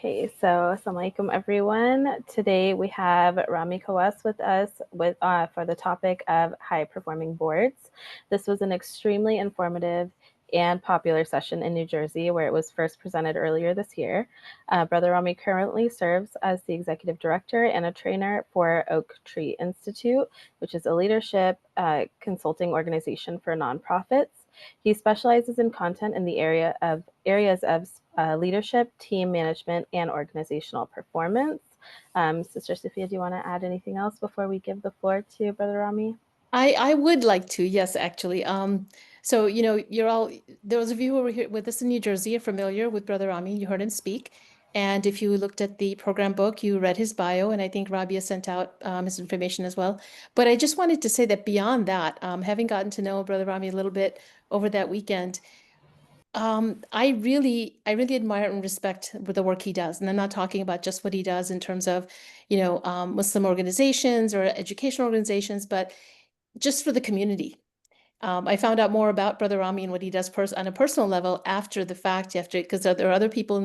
Okay, so assalamu alaikum everyone. Today we have Rami Kawas with us for the topic of high performing boards. This was an extremely informative and popular session in New Jersey where it was first presented earlier this year. Brother Rami currently serves as the executive director and a trainer for Oaktree Institute, which is a leadership consulting organization for nonprofits. He specializes in content in the areas of leadership, team management, and organizational performance. Sister Sophia, do you want to add anything else before we give the floor to Brother Rami? I would like to, yes, actually. So you're all those of you who were here with us in New Jersey are familiar with Brother Rami. You heard him speak, and if you looked at the program book, you read his bio, and I think Rabia sent out his information as well. But I just wanted to say that beyond that, having gotten to know Brother Rami a little bit over that weekend, I really admire and respect the work he does. And I'm not talking about just what he does in terms of, Muslim organizations or educational organizations, but just for the community. I found out more about Brother Rami and what he does on a personal level after the fact, because there are other people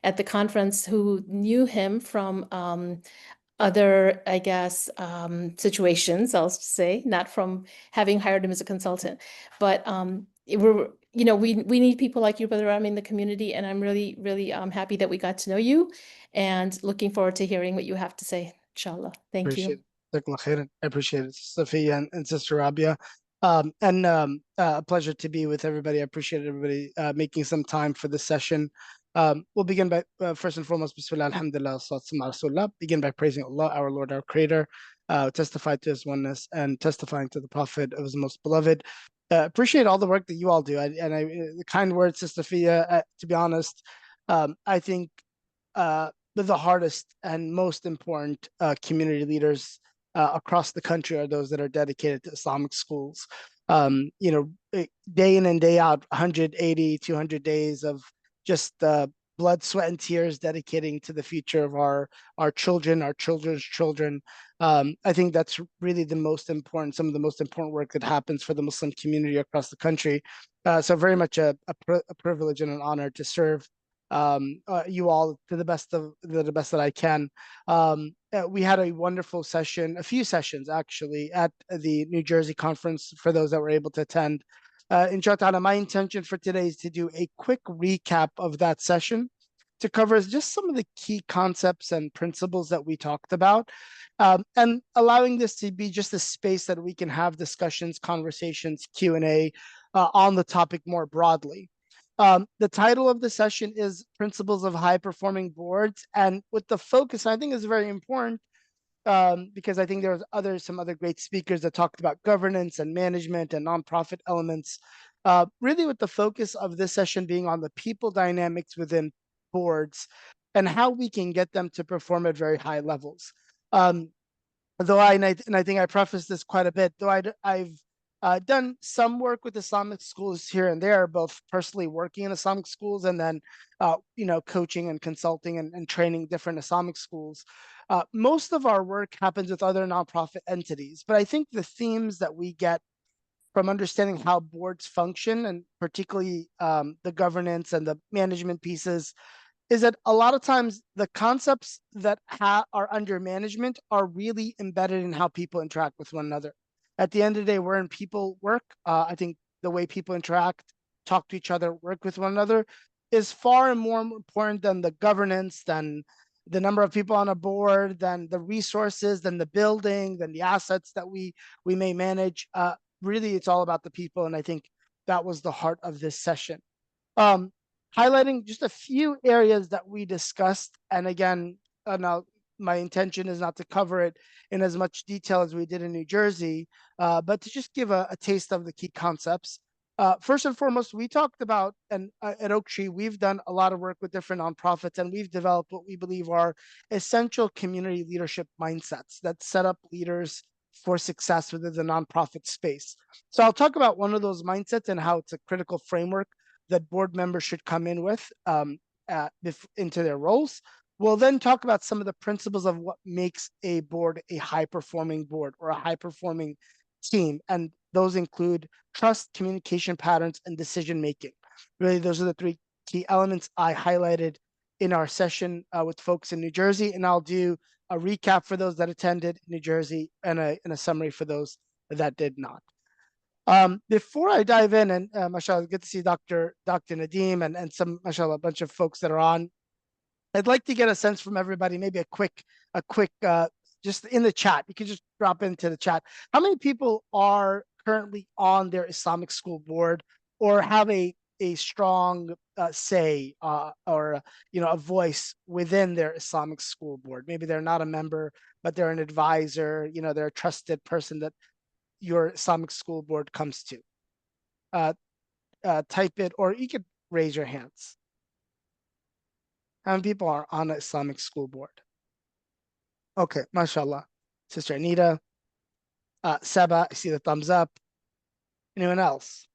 at the conference who knew him from other, I guess, situations, I'll say, not from having hired him as a consultant. But we need people like you, Brother Rami, in the community, and I'm really, really happy that we got to know you and looking forward to hearing what you have to say, inshallah. Thank Appreciate you. it. Jazakallah khairan. I appreciate it, Sophia and Sister Rabia. A pleasure to be with everybody. I appreciate everybody making some time for this session. We'll begin by, first and foremost, Bismillah, Alhamdulillah, Rasulullah. Begin by praising Allah, our Lord, our Creator, testify to His oneness, and testifying to the Prophet of His most beloved. Appreciate all the work that you all do. The kind words, Sister Sophia, to be honest, I think the hardest and most important community leaders across the country are those that are dedicated to Islamic schools. Day in and day out, 180, 200 days of just blood, sweat, and tears dedicating to the future of our children, our children's children. I think that's really some of the most important work that happens for the Muslim community across the country. So very much a privilege and an honor to serve you all to the best that I can. We had a wonderful session, a few sessions actually, at the New Jersey conference for those that were able to attend. Inshallah, my intention for today is to do a quick recap of that session to cover just some of the key concepts and principles that we talked about, and allowing this to be just a space that we can have discussions, conversations, Q&A on the topic more broadly. The title of the session is Principles of High Performing Boards, and with the focus, I think is very important because I think there was some other great speakers that talked about governance and management and nonprofit elements. Really, with the focus of this session being on the people dynamics within boards and how we can get them to perform at very high levels. I think I prefaced this quite a bit, though I've done some work with Islamic schools here and there, both personally working in Islamic schools and then, coaching and consulting and training different Islamic schools. Most of our work happens with other nonprofit entities, but I think the themes that we get from understanding how boards function, and particularly the governance and the management pieces, is that a lot of times the concepts that are under management are really embedded in how people interact with one another. At the end of the day, wherein people work, I think the way people interact, talk to each other, work with one another is far and more important than the governance, than the number of people on a board, than the resources, than the building, than the assets that we may manage. Really, it's all about the people, and I think that was the heart of this session. Highlighting just a few areas that we discussed. And again, now my intention is not to cover it in as much detail as we did in New Jersey, but to just give a taste of the key concepts. First and foremost, we talked about, and at Oaktree, we've done a lot of work with different nonprofits, and we've developed what we believe are essential community leadership mindsets that set up leaders for success within the nonprofit space. So I'll talk about one of those mindsets and how it's a critical framework that board members should come in with into their roles. We'll then talk about some of the principles of what makes a board a high-performing board or a high-performing team. And those include trust, communication patterns, and decision-making. Really, those are the three key elements I highlighted in our session with folks in New Jersey, and I'll do a recap for those that attended New Jersey and a summary for those that did not. Before I dive in, and mashallah, good to see Dr. Nadeem and some, mashallah, a bunch of folks that are on. I'd like to get a sense from everybody, maybe a quick, just in the chat. You can just drop into the chat. How many people are currently on their Islamic school board or have a strong say or a voice within their Islamic school board? Maybe they're not a member, but they're an advisor. They're a trusted person that your Islamic school board comes to. Type it, or you could raise your hands. How many people are on the Islamic school board? Okay, mashallah. Sister Anita, Seba, I see the thumbs up. Anyone else?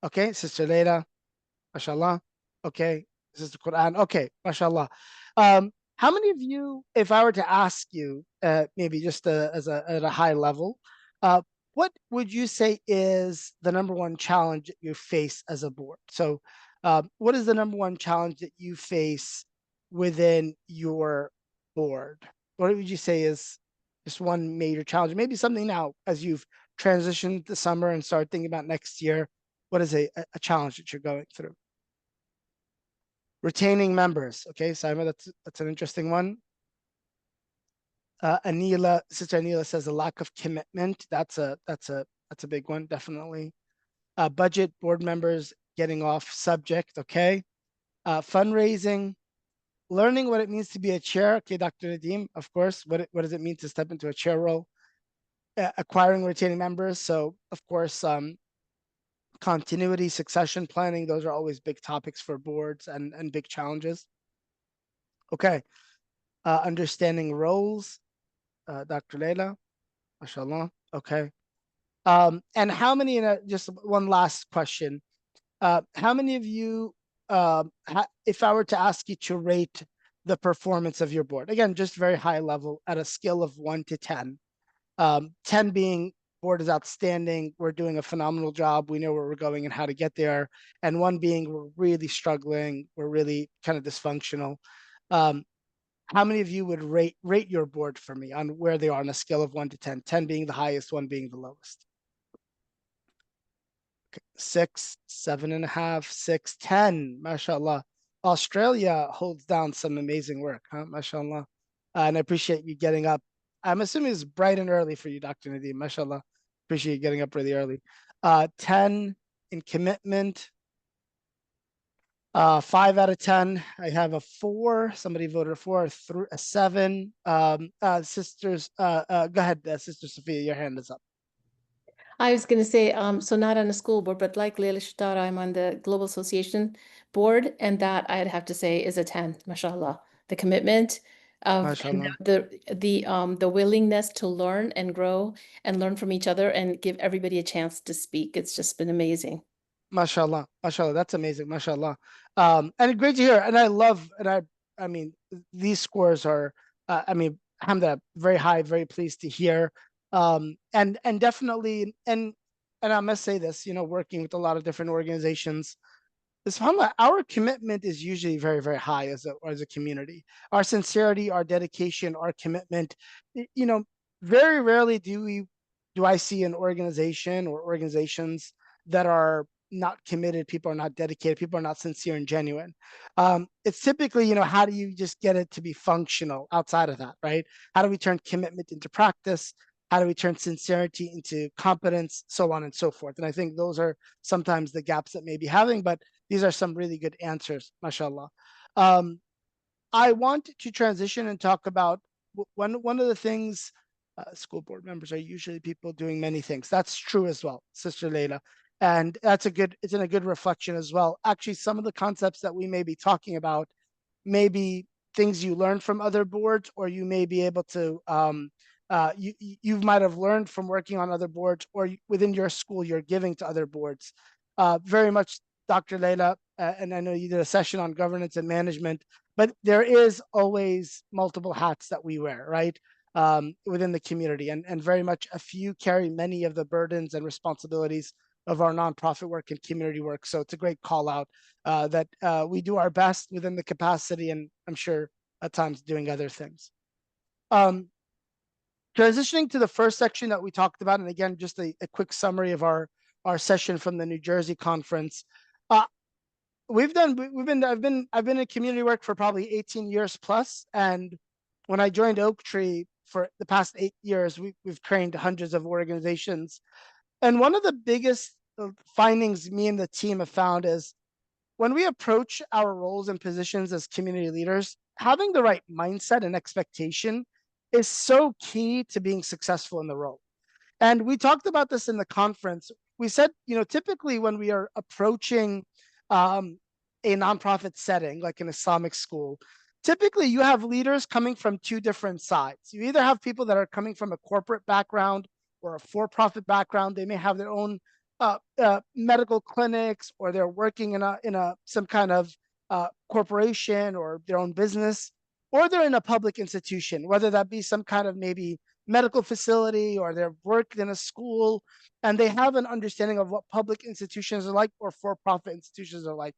Okay, Sister Leila, mashallah. Okay, Sister Quran. Okay, mashallah. How many of you, if I were to ask you, maybe just at a high level, what would you say is the number one challenge that you face as a board? So, what is the number one challenge that you face within your board? What would you say is just one major challenge? Maybe something now as you've transitioned the summer and start thinking about next year. What is a challenge that you're going through? Retaining members. Okay, Simon, that's an interesting one. Sister Anila says a lack of commitment. That's a big one, definitely. Budget, board members getting off subject. Okay. Fundraising, learning what it means to be a chair. Okay, Dr. Nadeem, of course. What does it mean to step into a chair role? Acquiring, retaining members. So, of course, continuity, succession planning. Those are always big topics for boards and big challenges. Okay. Understanding roles. Dr. Leila, mashallah. Okay. And how many, just one last question. How many of you, if I were to ask you to rate the performance of your board, again, just very high level at a scale of 1 to 10, 10 being board is outstanding, we're doing a phenomenal job, we know where we're going and how to get there, and 1 being we're really struggling, we're really kind of dysfunctional. How many of you would rate your board for me on where they are on a scale of 1 to 10, 10 being the highest, 1 being the lowest? 6, 7.5, 6, 10, mashallah. Australia holds down some amazing work, huh? Mashallah. And I appreciate you getting up. I'm assuming it's bright and early for you, Dr. Nadeem. Mashallah. Appreciate you getting up really early. 10 in commitment. 5 out of 10. I have a 4. Somebody voted a 4, a 7. Sisters, go ahead, Sister Sophia, your hand is up. I was going to say, so not on a school board, but like Leila Shatara, I'm on the Global Association board, and that I'd have to say is a 10, mashallah. The commitment of Mashallah. the willingness to learn and grow and learn from each other and give everybody a chance to speak. It's just been amazing. Mashallah, mashallah, that's amazing, mashallah. And great to hear. And I love, and I mean, these scores are, alhamdulillah, very high, very pleased to hear. And definitely, and I must say this, working with a lot of different organizations, SubhanAllah, our commitment is usually very, very high as a community. Our sincerity, our dedication, our commitment, very rarely do I see an organization or organizations that are not committed, people are not dedicated, people are not sincere and genuine. It's typically, how do you just get it to be functional outside of that, right? How do we turn commitment into practice? How do we turn sincerity into competence, so on and so forth? And I think those are sometimes the gaps that may be having, but these are some really good answers, mashallah. I want to transition and talk about one of the things. School board members are usually people doing many things. That's true as well, Sister Leila. And it's in a good reflection as well. Actually, some of the concepts that we may be talking about may be things you learned from other boards, or you may be able to, you might have learned from working on other boards, or within your school, you're giving to other boards. Very much, Dr. Leila, and I know you did a session on governance and management, but there is always multiple hats that we wear, right? Within the community, and very much a few carry many of the burdens and responsibilities of our nonprofit work and community work. So it's a great call out that we do our best within the capacity, and I'm sure at times doing other things. Transitioning to the first section that we talked about, and again, just a quick summary of our session from the New Jersey conference. I've been in community work for probably 18 years plus, and when I joined Oaktree for the past 8 years, we've trained hundreds of organizations. And one of the biggest findings me and the team have found is when we approach our roles and positions as community leaders, having the right mindset and expectation is so key to being successful in the role. And we talked about this in the conference. We said, typically when we are approaching a nonprofit setting, like an Islamic school, typically you have leaders coming from two different sides. You either have people that are coming from a corporate background or a for-profit background. They may have their own medical clinics, or they're working in some kind of corporation or their own business, or they're in a public institution, whether that be some kind of maybe medical facility, or they've worked in a school, and they have an understanding of what public institutions are like or for-profit institutions are like.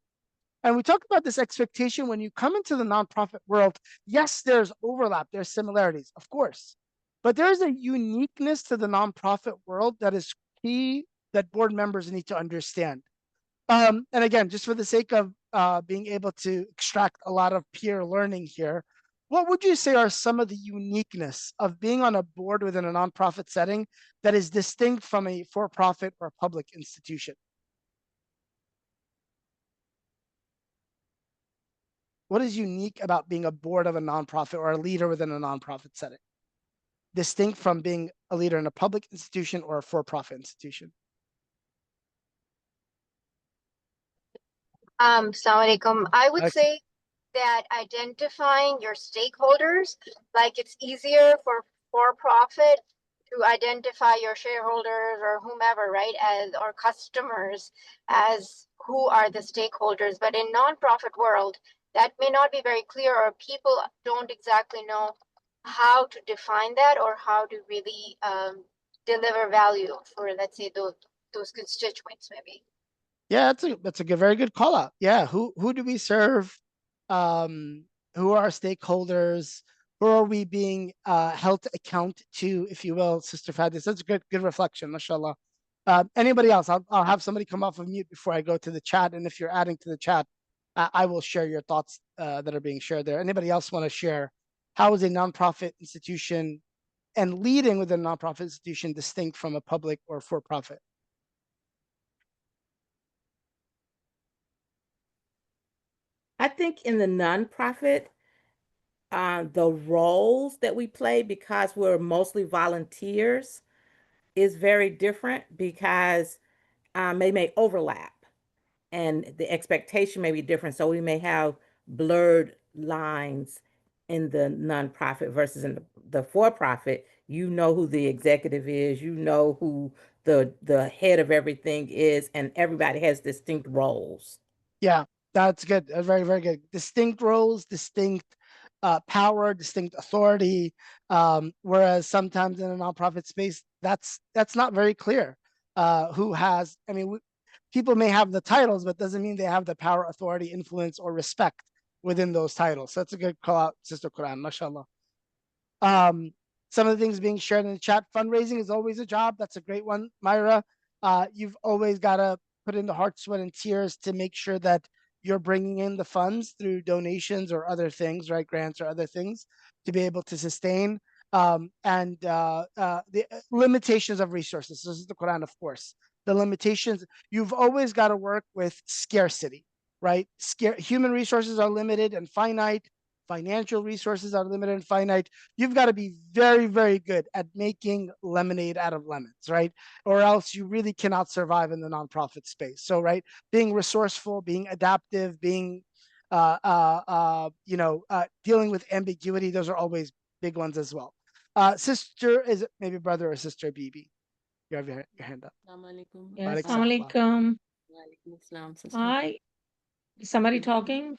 And we talk about this expectation when you come into the nonprofit world. Yes, there's overlap, there's similarities, of course, but there's a uniqueness to the nonprofit world that is key, that board members need to understand. And again, just for the sake of being able to extract a lot of peer learning here, what would you say are some of the uniqueness of being on a board within a nonprofit setting that is distinct from a for-profit or public institution? What is unique about being a board of a nonprofit or a leader within a nonprofit setting, distinct from being a leader in a public institution or a for-profit institution? Assalamu alaikum. I would say that identifying your stakeholders, like it's easier for profit to identify your shareholders or whomever, right, as or customers as who are the stakeholders. But in nonprofit world, that may not be very clear, or people don't exactly know how to define that or how to really deliver value for, let's say, those constituents, maybe. Yeah, that's a very good call out. Yeah, who do we serve? Who are our stakeholders? Who are we being held to account to, if you will, Sister Fadis? That's a good reflection, mashallah. Anybody else? I'll have somebody come off of mute before I go to the chat, and if you're adding to the chat, I will share your thoughts that are being shared there. Anybody else want to share? How is a nonprofit institution and leading within a nonprofit institution distinct from a public or for-profit? I think in the nonprofit, the roles that we play, because we're mostly volunteers, is very different, because they may overlap and the expectation may be different. So we may have blurred lines in the nonprofit versus in the for-profit. You know who the executive is, you know who the head of everything is, and everybody has distinct roles. Yeah, that's good. Very, very good. Distinct roles, distinct power, distinct authority. Whereas sometimes in a nonprofit space, that's not very clear. Who has? I mean, people may have the titles, but doesn't mean they have the power, authority, influence, or respect within those titles. So that's a good call out, Sister Quran, mashallah. Some of the things being shared in the chat. Fundraising is always a job. That's a great one, Myra. You've always got to put in the heart, sweat, and tears to make sure that you're bringing in the funds through donations or other things, right? Grants or other things to be able to sustain. And the limitations of resources. This is the Quran, of course. The limitations, you've always got to work with scarcity, right? Human resources are limited and finite. Financial resources are limited and finite. You've got to be very, very good at making lemonade out of lemons, right? Or else you really cannot survive in the nonprofit space. So, right, being resourceful, being adaptive, being, dealing with ambiguity, those are always big ones as well. Sister, is it maybe brother or sister Bibi? You have your hand up. Yes, Walaikum Assalamualaikum. Walaikum Hi, is somebody talking?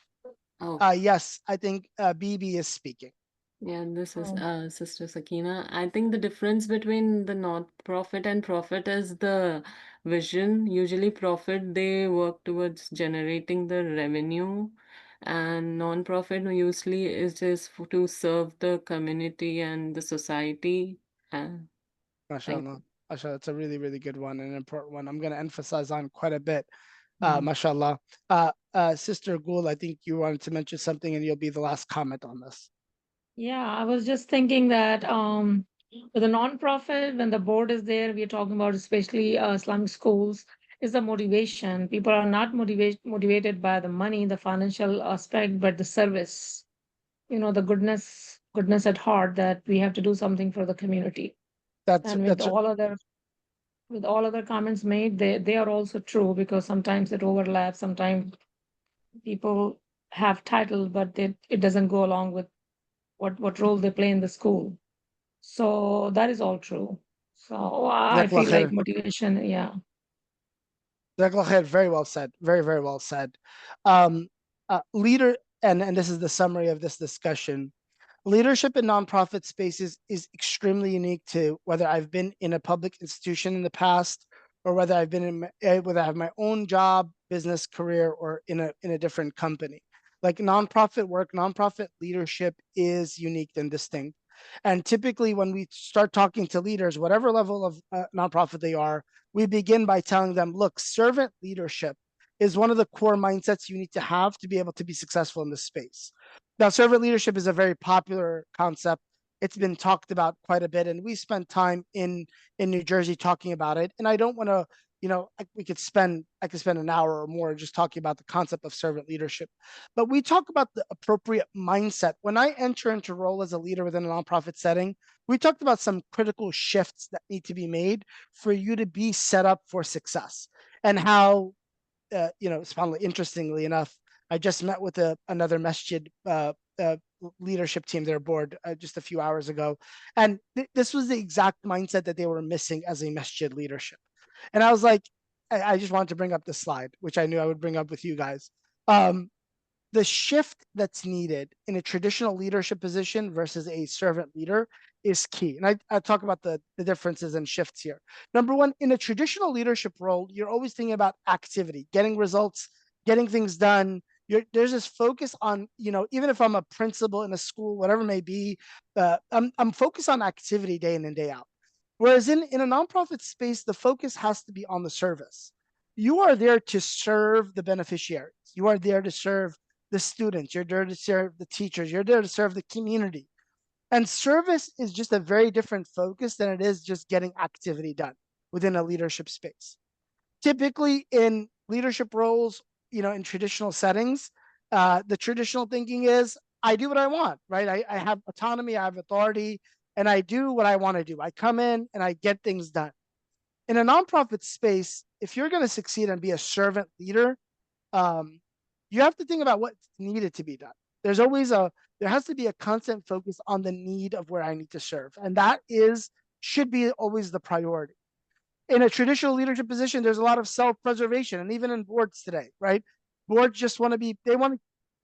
Oh, Yes, I think Bibi is speaking. Yeah, this is Oh. Sister Sakina. I think the difference between the not-profit and profit is the vision. Usually, profit they work towards generating the revenue, and non-profit usually is just to serve the community and the society. And thank MashaAllah. you. MashaAllah, it's a really, really good one and an important one. I'm going to emphasize on quite a bit. Mm. MashaAllah. Sister Gul, I think you wanted to mention something and you'll be the last comment on this. Yeah, I was just thinking that with a nonprofit, when the board is there, we are talking about especially Islamic schools, is the motivation. People are not motivated by the money, the financial aspect, but the service. The goodness at heart that we have to do something for the community. That's And that's with all other comments made, they are also true because sometimes it overlaps. Sometimes people have title, but it doesn't go along with what role they play in the school. So that is all true. So I Jazakallah feel like khair. motivation, yeah. Jazakallah khair. Very well said. Very, very well said. Leader, and this is the summary of this discussion. Leadership in nonprofit spaces is extremely unique to whether I've been in a public institution in the past or whether I've been whether I have my own job, business career, or in a different company. Like nonprofit work, nonprofit leadership is unique and distinct. And typically, when we start talking to leaders, whatever level of nonprofit they are, we begin by telling them, look, servant leadership is one of the core mindsets you need to have to be able to be successful in this space. Now, servant leadership is a very popular concept. It's been talked about quite a bit, and we spent time in New Jersey talking about it. And I don't want to, I could spend an hour or more just talking about the concept of servant leadership. But we talk about the appropriate mindset. When I enter into role as a leader within a nonprofit setting, we talked about some critical shifts that need to be made for you to be set up for success, and how subhanAllah, interestingly enough, I just met with another masjid leadership team, their board, just a few hours ago. And this was the exact mindset that they were missing as a masjid leadership. And I was like, I just wanted to bring up this slide, which I knew I would bring up with you guys. The shift that's needed in a traditional leadership position versus a servant leader is key. And I talk about the differences and shifts here. Number one, in a traditional leadership role, you're always thinking about activity, getting results, getting things done. There's this focus on, even if I'm a principal in a school, whatever it may be, I'm focused on activity day in and day out. Whereas in a nonprofit space, the focus has to be on the service. You are there to serve the beneficiaries. You are there to serve the students, you're there to serve the teachers, you're there to serve the community. And service is just a very different focus than it is just getting activity done within a leadership space. Typically in leadership roles, in traditional settings, the traditional thinking is I do what I want, right? I have autonomy, I have authority, and I do what I want to do. I come in and I get things done. In a nonprofit space, if you're going to succeed and be a servant leader, um, you have to think about what's needed to be done. There has to be a constant focus on the need of where I need to serve. And that should be always the priority. In a traditional leadership position, there's a lot of self-preservation, and even in boards today, right? Boards just they want to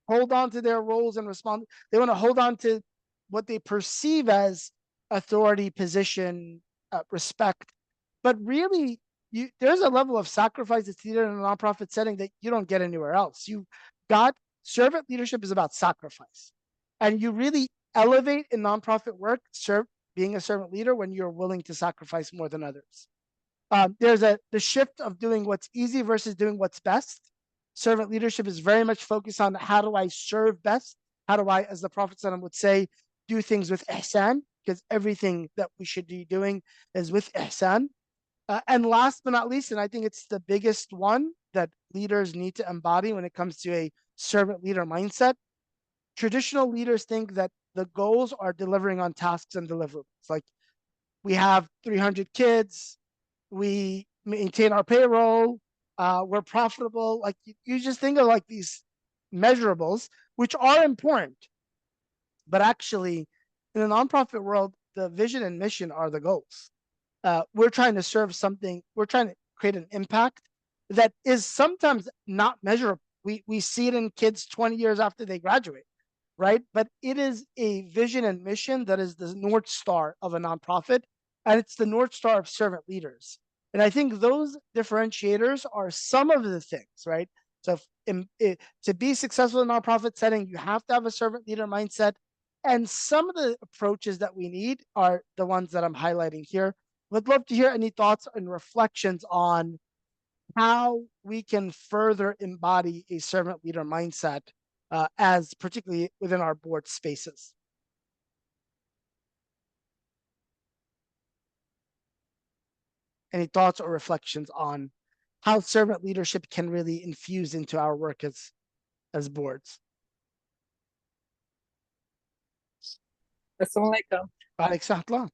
hold on to their roles and respond. They want to hold on to what they perceive as authority, position, respect. But really, there's a level of sacrifice that's needed in a nonprofit setting that you don't get anywhere else. Servant leadership is about sacrifice, and you really elevate in nonprofit work, being a servant leader when you're willing to sacrifice more than others. There's the shift of doing what's easy versus doing what's best. Servant leadership is very much focused on how do I serve best? How do I, as the Prophet ﷺ would say, do things with ihsan? Because everything that we should be doing is with ihsan. And last but not least, and I think it's the biggest one that leaders need to embody when it comes to a servant leader mindset, traditional leaders think that the goals are delivering on tasks and deliverables. Like we have 300 kids, we maintain our payroll, we're profitable. Like you just think of like these measurables, which are important, but actually in the nonprofit world, the vision and mission are the goals. We're trying to serve something, we're trying to create an impact that is sometimes not measurable. We see it in kids 20 years after they graduate, right? But it is a vision and mission that is the North Star of a nonprofit, and it's the North Star of servant leaders. And I think those differentiators are some of the things, right? So to be successful in a nonprofit setting, you have to have a servant leader mindset. And some of the approaches that we need are the ones that I'm highlighting here. Would love to hear any thoughts and reflections on how we can further embody a servant leader mindset, as particularly within our board spaces. Any thoughts or reflections on how servant leadership can really infuse into our work as boards? Assalamualaikum. Alaikum.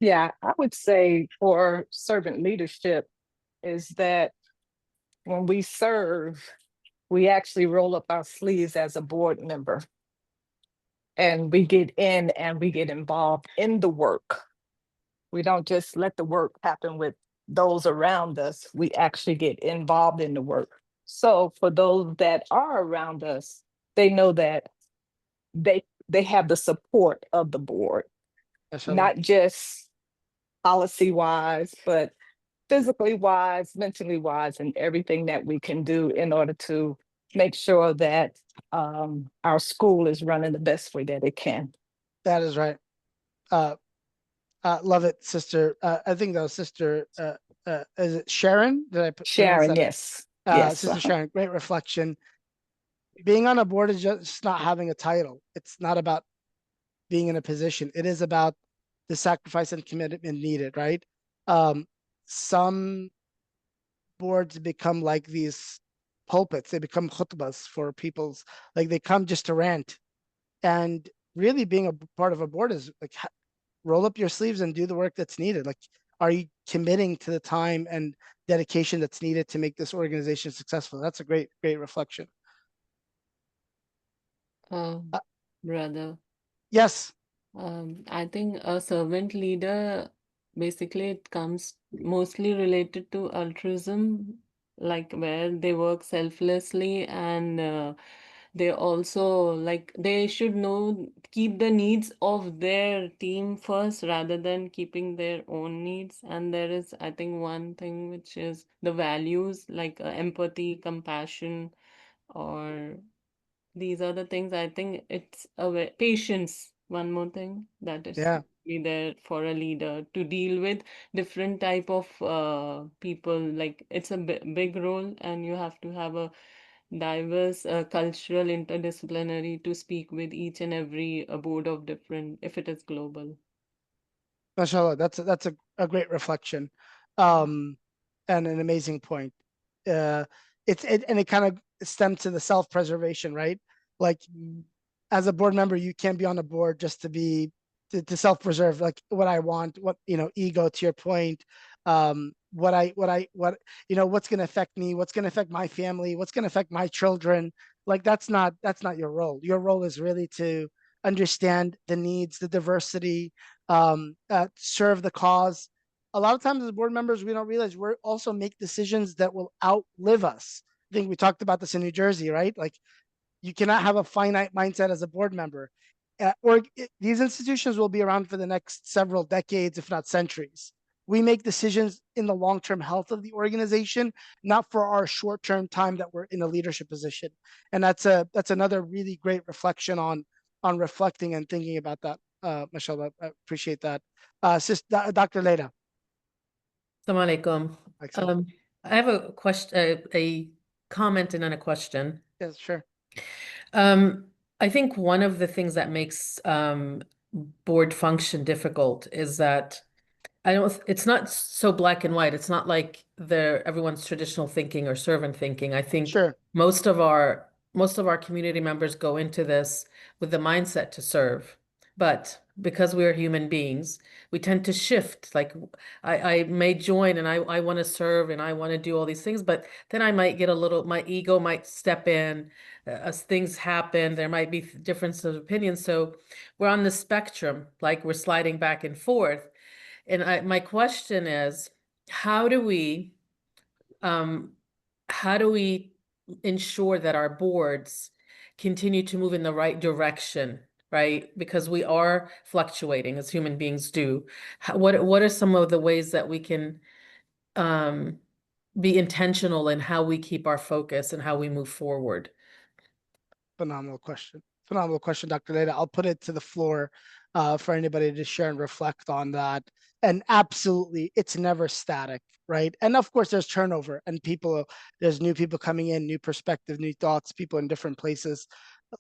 Yeah, I would say for servant leadership is that when we serve, we actually roll up our sleeves as a board member and we get in and we get involved in the work. We don't just let the work happen with those around us. We actually get involved in the work. So for those that are around us, they know that they have the support of the board, not just policy wise, but physically wise, mentally wise, and everything that we can do in order to make sure that our school is running the best way that it can. That is right. Love it, sister. I think that was sister. Is it Sharon? Did I pronounce Sharon, that? yes. Yes. Sister Sharon, great reflection. Being on a board is just not having a title. It's not about being in a position. It is about the sacrifice and commitment needed, right? Some boards become like these pulpits. They become khutbas for people's, like they come just to rant. And really being a part of a board is like, roll up your sleeves and do the work that's needed. Like, are you committing to the time and dedication that's needed to make this organization successful? That's a great reflection. Brother, Yes. I think a servant leader, basically it comes mostly related to altruism, like where they work selflessly and they also like they should know keep the needs of their team first rather than keeping their own needs. And there is, I think, one thing which is the values like empathy, compassion, or these are the things. I think it's patience. One more thing that is Yeah. be there for a leader to deal with different type of people. Like it's a big role, and you have to have a diverse cultural interdisciplinary to speak with each and every board of different if it is global. Mashallah, that's a great reflection, and an amazing point. And it kind of stems to the self-preservation, right? Like, as a board member, you can't be on a board just to be to self-preserve, like what I want, what ego, to your point, what what's going to affect me, what's going to affect my family, what's going to affect my children. Like that's not your role. Your role is really to understand the needs, the diversity, serve the cause. A lot of times as board members, we don't realize we're also make decisions that will outlive us. I think we talked about this in New Jersey, right? Like, you cannot have a finite mindset as a board member. These institutions will be around for the next several decades, if not centuries. We make decisions in the long-term health of the organization, not for our short-term time that we're in a leadership position. And that's another really great reflection on reflecting and thinking about that. Mashallah, I appreciate that. Dr. Leda. Assalamu alaikum. I have a question, a comment and then a question. Yes, sure. I think one of the things that makes board function difficult is that it's not so black and white. It's not like everyone's traditional thinking or servant thinking. I think Sure. most of our community members go into this with the mindset to serve. But because we are human beings, we tend to shift. Like I may join and I want to serve and I want to do all these things, but then I might get my ego might step in as things happen. There might be differences of opinion. So we're on the spectrum, like we're sliding back and forth. And my question is, how do we ensure that our boards continue to move in the right direction, right? Because we are fluctuating as human beings do. What are some of the ways that we can be intentional in how we keep our focus and how we move forward? Phenomenal question. Phenomenal question, Dr. Leda. I'll put it to the floor for anybody to share and reflect on that. And absolutely, it's never static, right? And of course, there's turnover and there's new people coming in, new perspective, new thoughts, people in different places.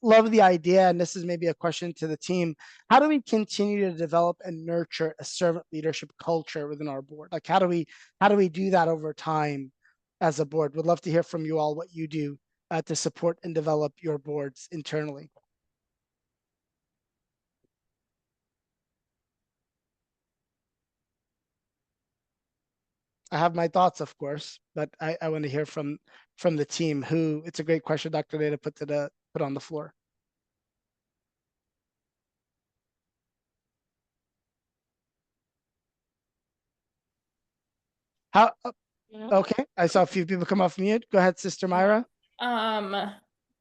Love the idea. And this is maybe a question to the team. How do we continue to develop and nurture a servant leadership culture within our board? Like, how do we do that over time as a board? Would love to hear from you all what you do to support and develop your boards internally. I have my thoughts, of course, but I want to hear from the team. It's a great question, Dr. Leda, put on the floor. How? Okay, I saw a few people come off mute. Go ahead, Sister Myra. I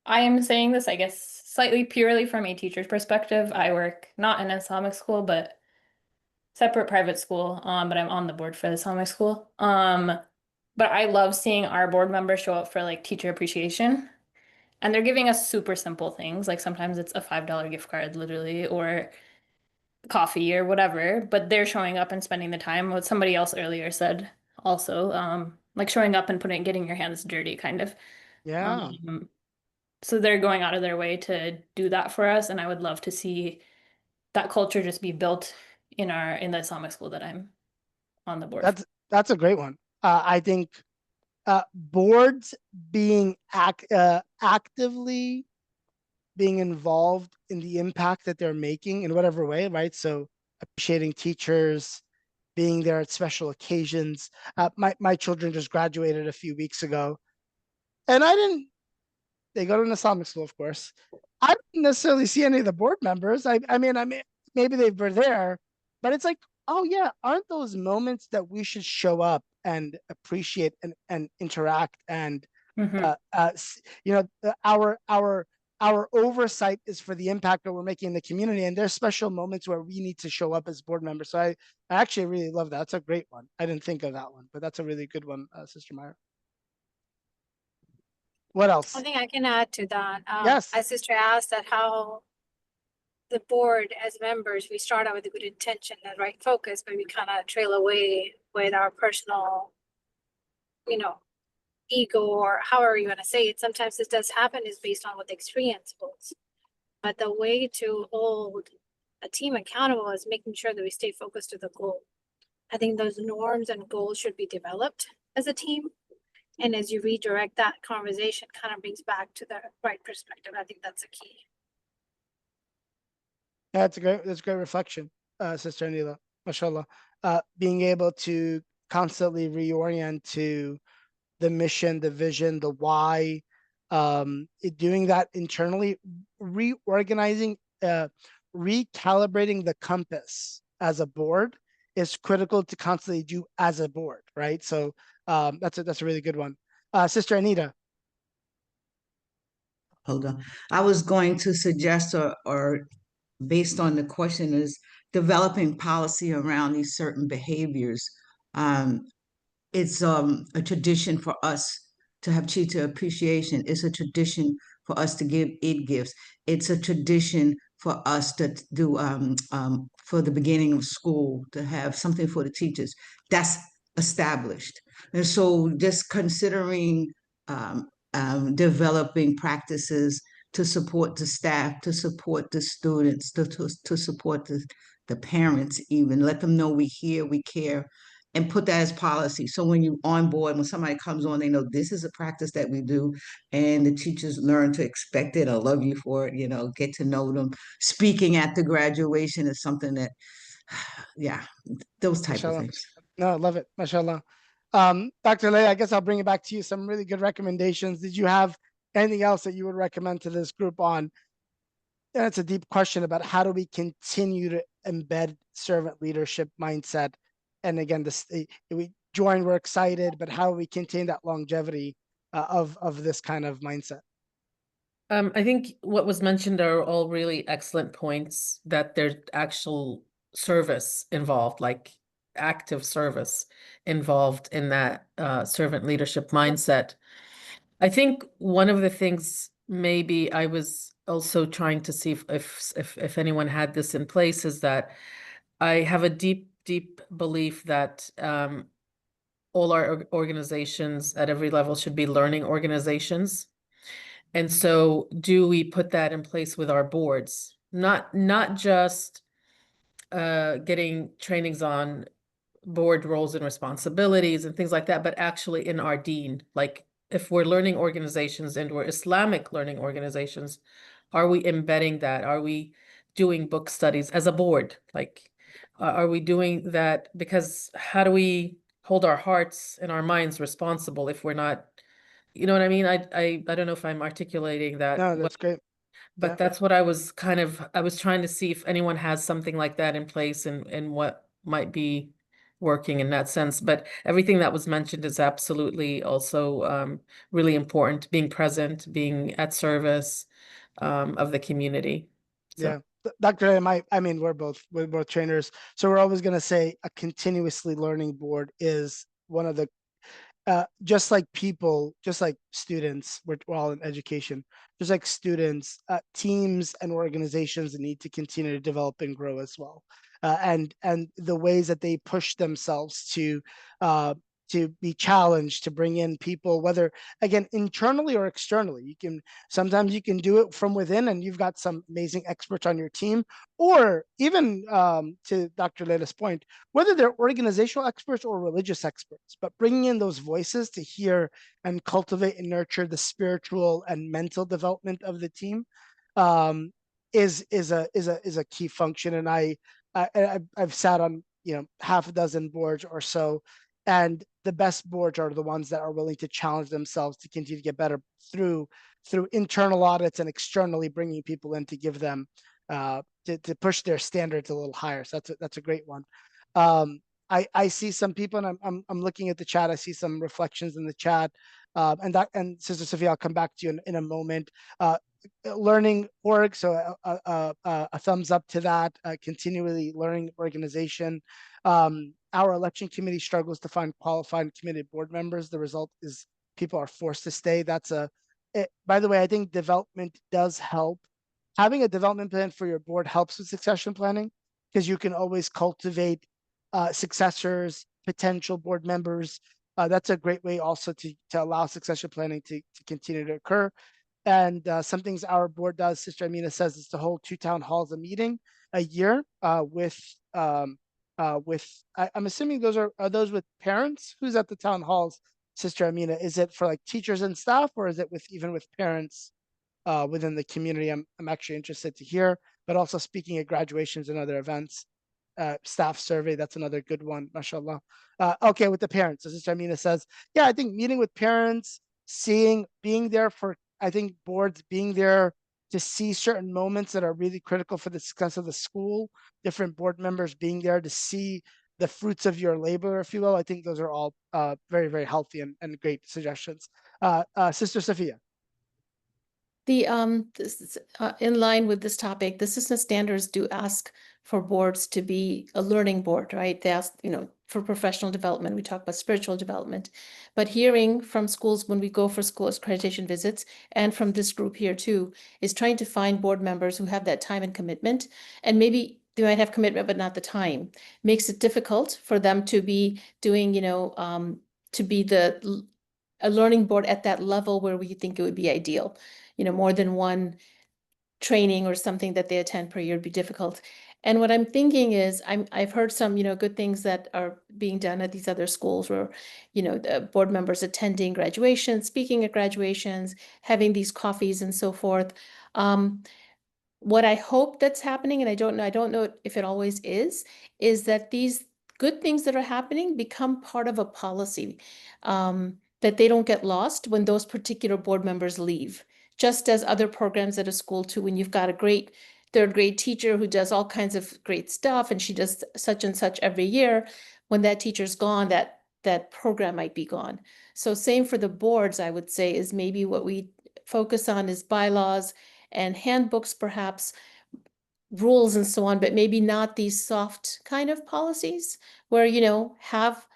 am saying this, I guess, slightly purely from a teacher's perspective. I work not in an Islamic school, but separate private school. But I'm on the board for the Islamic school. But I love seeing our board members show up for like teacher appreciation. And they're giving us super simple things. Like sometimes it's a $5 gift card, literally, or coffee or whatever. But they're showing up and spending the time. What somebody else earlier said also, like showing up and getting your hands dirty, kind of. Yeah. So they're going out of their way to do that for us, and I would love to see that culture just be built in the Islamic school that I'm on the board for. That's a great one. I think boards being actively being involved in the impact that they're making in whatever way, right? So appreciating teachers, being there at special occasions. My children just graduated a few weeks ago, and they go to an Islamic school, of course. I didn't necessarily see any of the board members. I mean, maybe they were there, but it's like, oh yeah, aren't those moments that we should show up and appreciate and interact and our oversight is for the impact that we're making in the community, and there's special moments where we need to show up as board members. So I actually really love that. That's a great one. I didn't think of that one, but that's a really good one, Sister Myra. What else? I think I can add to that. Yes. My sister asked that how the board as members, we start out with a good intention and right focus, but we kind of trail away with our personal, ego or however you want to say it. Sometimes this does happen is based on what the experience holds. But the way to hold a team accountable is making sure that we stay focused to the goal. I think those norms and goals should be developed as a team. And as you redirect that conversation, kind of brings back to the right perspective. I think that's a key. That's a great reflection, Sister Anila, mashallah. Being able to constantly reorient to the mission, the vision, the why, doing that internally, reorganizing, recalibrating the compass as a board is critical to constantly do as a board, right? So that's a really good one. Sister Anita. Hold on. I was going to suggest or based on the question is developing policy around these certain behaviors. It's a tradition for us to have cheetah appreciation. It's a tradition for us to give Eid gifts. It's a tradition for us to do for the beginning of school to have something for the teachers. That's established. And so just considering developing practices to support the staff, to support the students, to support the parents even, let them know we hear, we care, and put that as policy. So when you on board, when somebody comes on, they know this is a practice that we do, and the teachers learn to expect it or love you for it, get to know them. Speaking at the graduation is something that, yeah, those type Mashallah. of things. No, I love it. Mashallah. Dr. Lay, I guess I'll bring it back to you. Some really good recommendations. Did you have anything else that you would recommend to this group on? That's a deep question about how do we continue to embed servant leadership mindset. And again, we join, we're excited, but how do we contain that longevity of this kind of mindset? I think what was mentioned are all really excellent points, that there's actual service involved, like active service involved in that servant leadership mindset. I think one of the things maybe I was also trying to see if anyone had this in place is that I have a deep belief that all our organizations at every level should be learning organizations. And so do we put that in place with our boards? Not just getting trainings on board roles and responsibilities and things like that, but actually in our dean. Like if we're learning organizations and we're Islamic learning organizations, are we embedding that? Are we doing book studies as a board? Like, are we doing that? Because how do we hold our hearts and our minds responsible if we're not, you know what I mean? I don't know if I'm articulating that No, well, that's great. but Yeah. that's what I was trying to see if anyone has something like that in place and what might be working in that sense. But everything that was mentioned is absolutely also really important, being present, being at service of the community. So. Yeah. Dr. M, I mean, we're both trainers. So we're always going to say a continuously learning board is one of the just like people, just like students, we're all in education, just like students, teams and organizations need to continue to develop and grow as well. And the ways that they push themselves to be challenged, to bring in people, whether again internally or externally. Sometimes you can do it from within, and you've got some amazing experts on your team, or even to Dr. Leila's point, whether they're organizational experts or religious experts, but bringing in those voices to hear and cultivate and nurture the spiritual and mental development of the team is a key function. And I've sat on half a dozen boards or so, and the best boards are the ones that are willing to challenge themselves to continue to get better through internal audits and externally bringing people in to give them to push their standards a little higher. So that's a great one. I see some people, and I'm looking at the chat. I see some reflections in the chat, and Sister Sophia, I'll come back to you in a moment. Learning org, so a thumbs up to that. Continually learning organization. Our election committee struggles to find qualified and committed board members. The result is people are forced to stay. By the way, I think development does help. Having a development plan for your board helps with succession planning, because you can always cultivate successors, potential board members. That's a great way also to allow succession planning to continue to occur. And some things our board does, Sister Amina says, is to hold 2 town halls a meeting a year with I'm assuming those are those with parents? Who's at the town halls, Sister Amina? Is it for like teachers and staff, or is it even with parents within the community? I'm actually interested to hear, but also speaking at graduations and other events. Staff survey, that's another good one, mashallah. Okay, with the parents, as Sister Amina says, yeah, I think meeting with parents, being there for, I think boards being there to see certain moments that are really critical for the success of the school, different board members being there to see the fruits of your labor, if you will. I think those are all very, very healthy and great suggestions. Sister Sophia. In line with this topic, the assistant standards do ask for boards to be a learning board, right? They ask, for professional development. We talk about spiritual development, but hearing from schools when we go for school accreditation visits, and from this group here too, is trying to find board members who have that time and commitment, and maybe they might have commitment but not the time. Makes it difficult for them to be doing, to be a learning board at that level where we think it would be ideal. More than one training or something that they attend per year would be difficult. And what I'm thinking is, I've heard some, good things that are being done at these other schools where, the board members attending graduations, speaking at graduations, having these coffees and so forth. What I hope that's happening, and I don't know if it always is that these good things that are happening become part of a policy, that they don't get lost when those particular board members leave. Just as other programs at a school too, when you've got a great third grade teacher who does all kinds of great stuff and she does such and such every year, when that teacher's gone, that program might be gone. So same for the boards, I would say, is maybe what we focus on is bylaws and handbooks, perhaps rules and so on, but maybe not these soft kind of policies where, you know, have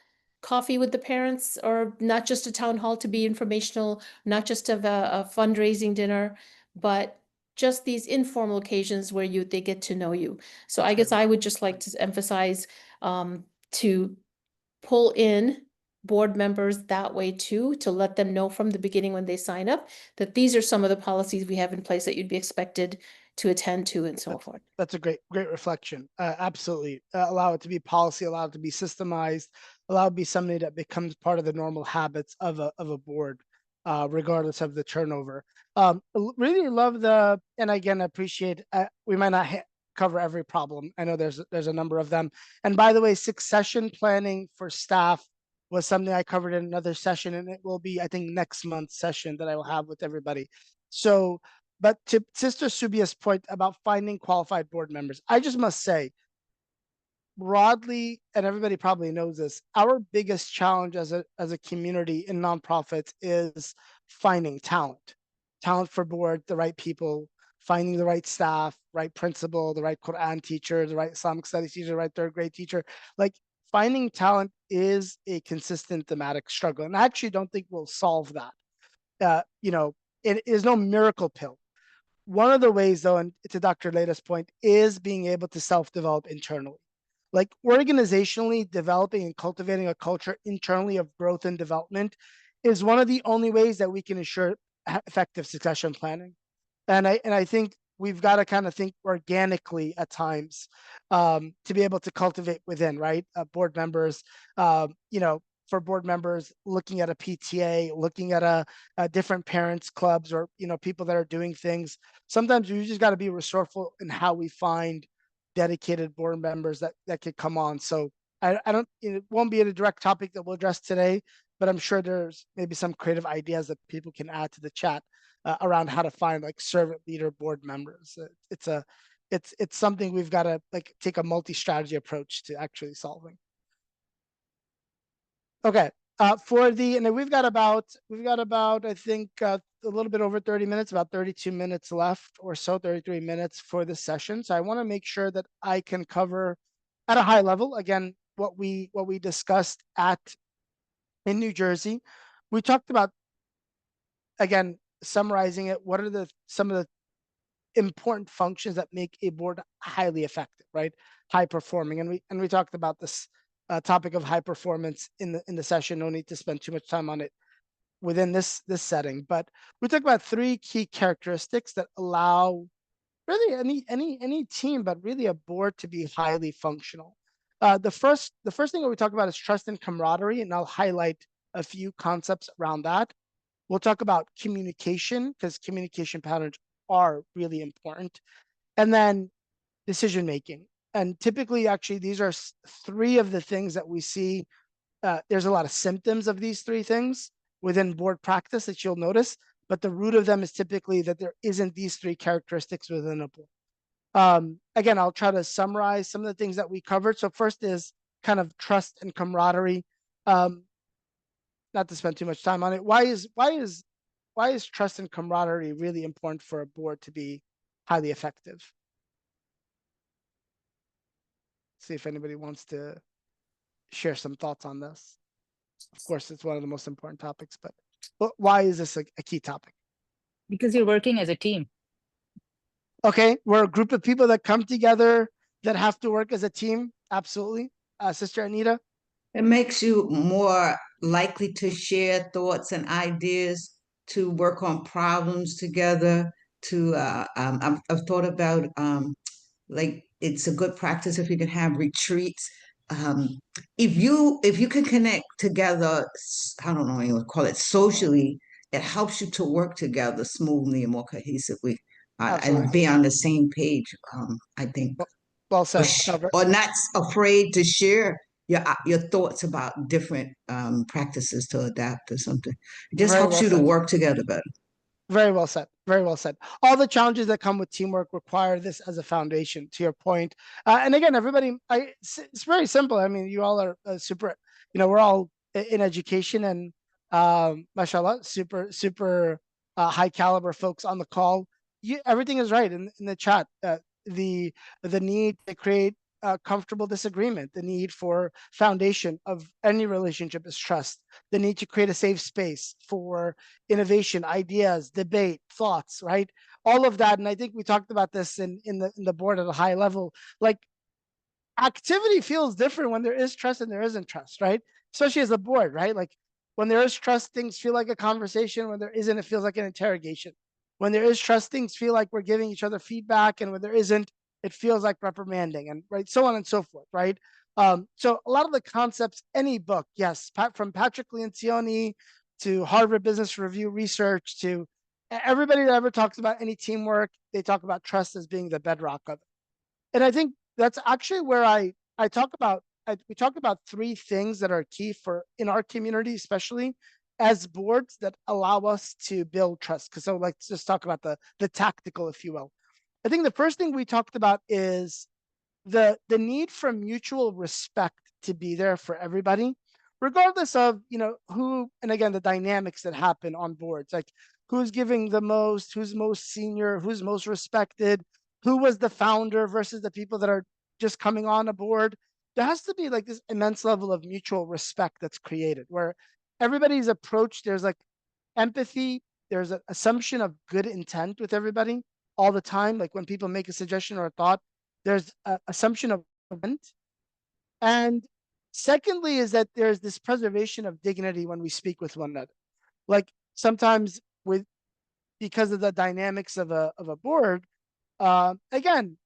coffee with the parents, or not just a town hall to be informational, not just of a fundraising dinner, but just these informal occasions where they get to know you. So I guess I would just like to emphasize to pull in board members that way too, to let them know from the beginning when they sign up that these are some of the policies we have in place that you'd be expected to attend to and so forth. That's a great reflection. Absolutely. Allow it to be policy, allow it to be systemized, allow it to be something that becomes part of the normal habits of a board, regardless of the turnover. Really love and again, appreciate, we might not cover every problem. I know there's a number of them. And by the way, succession planning for staff was something I covered in another session, and it will be, I think, next month's session that I will have with everybody. So, but to Sister Subia's point about finding qualified board members, I just must say, broadly, and everybody probably knows this, our biggest challenge as a community in nonprofits is finding talent for board, the right people, finding the right staff, right principal, the right Quran teacher, the right Islamic studies teacher, the right third grade teacher. Like, finding talent is a consistent thematic struggle, and I actually don't think we'll solve that. You know, it is no miracle pill. One of the ways, though, and to Dr. Leda's point, is being able to self-develop internally. Like, organizationally developing and cultivating a culture internally of growth and development is one of the only ways that we can ensure effective succession planning. And I think we've got to kind of think organically at times, to be able to cultivate within, right? Board members, you know, for board members looking at a PTA, looking at a different parents clubs, or, you know, people that are doing things. Sometimes we just got to be resourceful in how we find dedicated board members that could come on. So I don't, it won't be a direct topic that we'll address today, but I'm sure there's maybe some creative ideas that people can add to the chat around how to find like servant leader board members. It's something we've got to like take a multi-strategy approach to actually solving. Okay, and we've got about I think a little bit over 30 minutes, about 32 minutes left or so, 33 minutes for this session. So I want to make sure that I can cover at a high level again what we discussed in New Jersey. We talked about, again, summarizing it, what are some of the important functions that make a board highly effective, right? High performing, and we talked about this topic of high performance in the session. No need to spend too much time on it within this setting, but we talked about 3 key characteristics that allow really any team, but really a board, to be highly functional. The first thing that we talk about is trust and camaraderie, and I'll highlight a few concepts around that. We'll talk about communication, because communication patterns are really important, and then decision making. And typically, actually, these are 3 of the things that we see. There's a lot of symptoms of these 3 things within board practice that you'll notice, but the root of them is typically that there isn't these 3 characteristics within a board. Again, I'll try to summarize some of the things that we covered. So first is kind of trust and camaraderie. Not to spend too much time on it. Why is trust and camaraderie really important for a board to be highly effective? See if anybody wants to share some thoughts on this. Of course, it's one of the most important topics, but why is this a key topic? Because you're working as a team. Okay, we're a group of people that come together that have to work as a team. Absolutely. Sister Anita? It makes you more likely to share thoughts and ideas, to work on problems together. I've thought about like, it's a good practice if you can have retreats. If you can connect together, I don't know what you would call it, socially, it helps you to work together smoothly and more cohesively, and be on the same page. I think. Well said. Or not afraid to share your thoughts about different practices to adapt or something. It just helps you to work together better. Very well said. Very well said. All the challenges that come with teamwork require this as a foundation, to your point. And again, everybody, it's very simple. I mean, you all are super, you know, we're all in education, and mashallah, super high caliber folks on the call. Everything is right in the chat. The need to create comfortable disagreement, the need for foundation of any relationship is trust, the need to create a safe space for innovation, ideas, debate, thoughts, right? All of that. And I think we talked about this in the board at a high level. Like, activity feels different when there is trust and there isn't trust, right? Especially as a board, right? Like, when there is trust, things feel like a conversation. When there isn't, it feels like an interrogation. When there is trust, things feel like we're giving each other feedback, and when there isn't, it feels like reprimanding, and right, so on and so forth, right? So a lot of the concepts, any book, yes, from Patrick Lencioni to Harvard Business Review research to everybody that ever talks about any teamwork, they talk about trust as being the bedrock of it. And I think that's actually where I talk about we talk about three things that are key for in our community, especially as boards, that allow us to build trust. Because so let's just talk about the tactical, if you will. I think the first thing we talked about is the need for mutual respect to be there for everybody, regardless of who, and again, the dynamics that happen on boards, like who's giving the most, who's most senior, who's most respected, who was the founder versus the people that are just coming on a board. There has to be like this immense level of mutual respect that's created where everybody's approach, there's like empathy, there's an assumption of good intent with everybody all the time. Like when people make a suggestion or a thought, there's an assumption of intent. And secondly is that there's this preservation of dignity when we speak with one another. Like sometimes because of the dynamics of a board, again,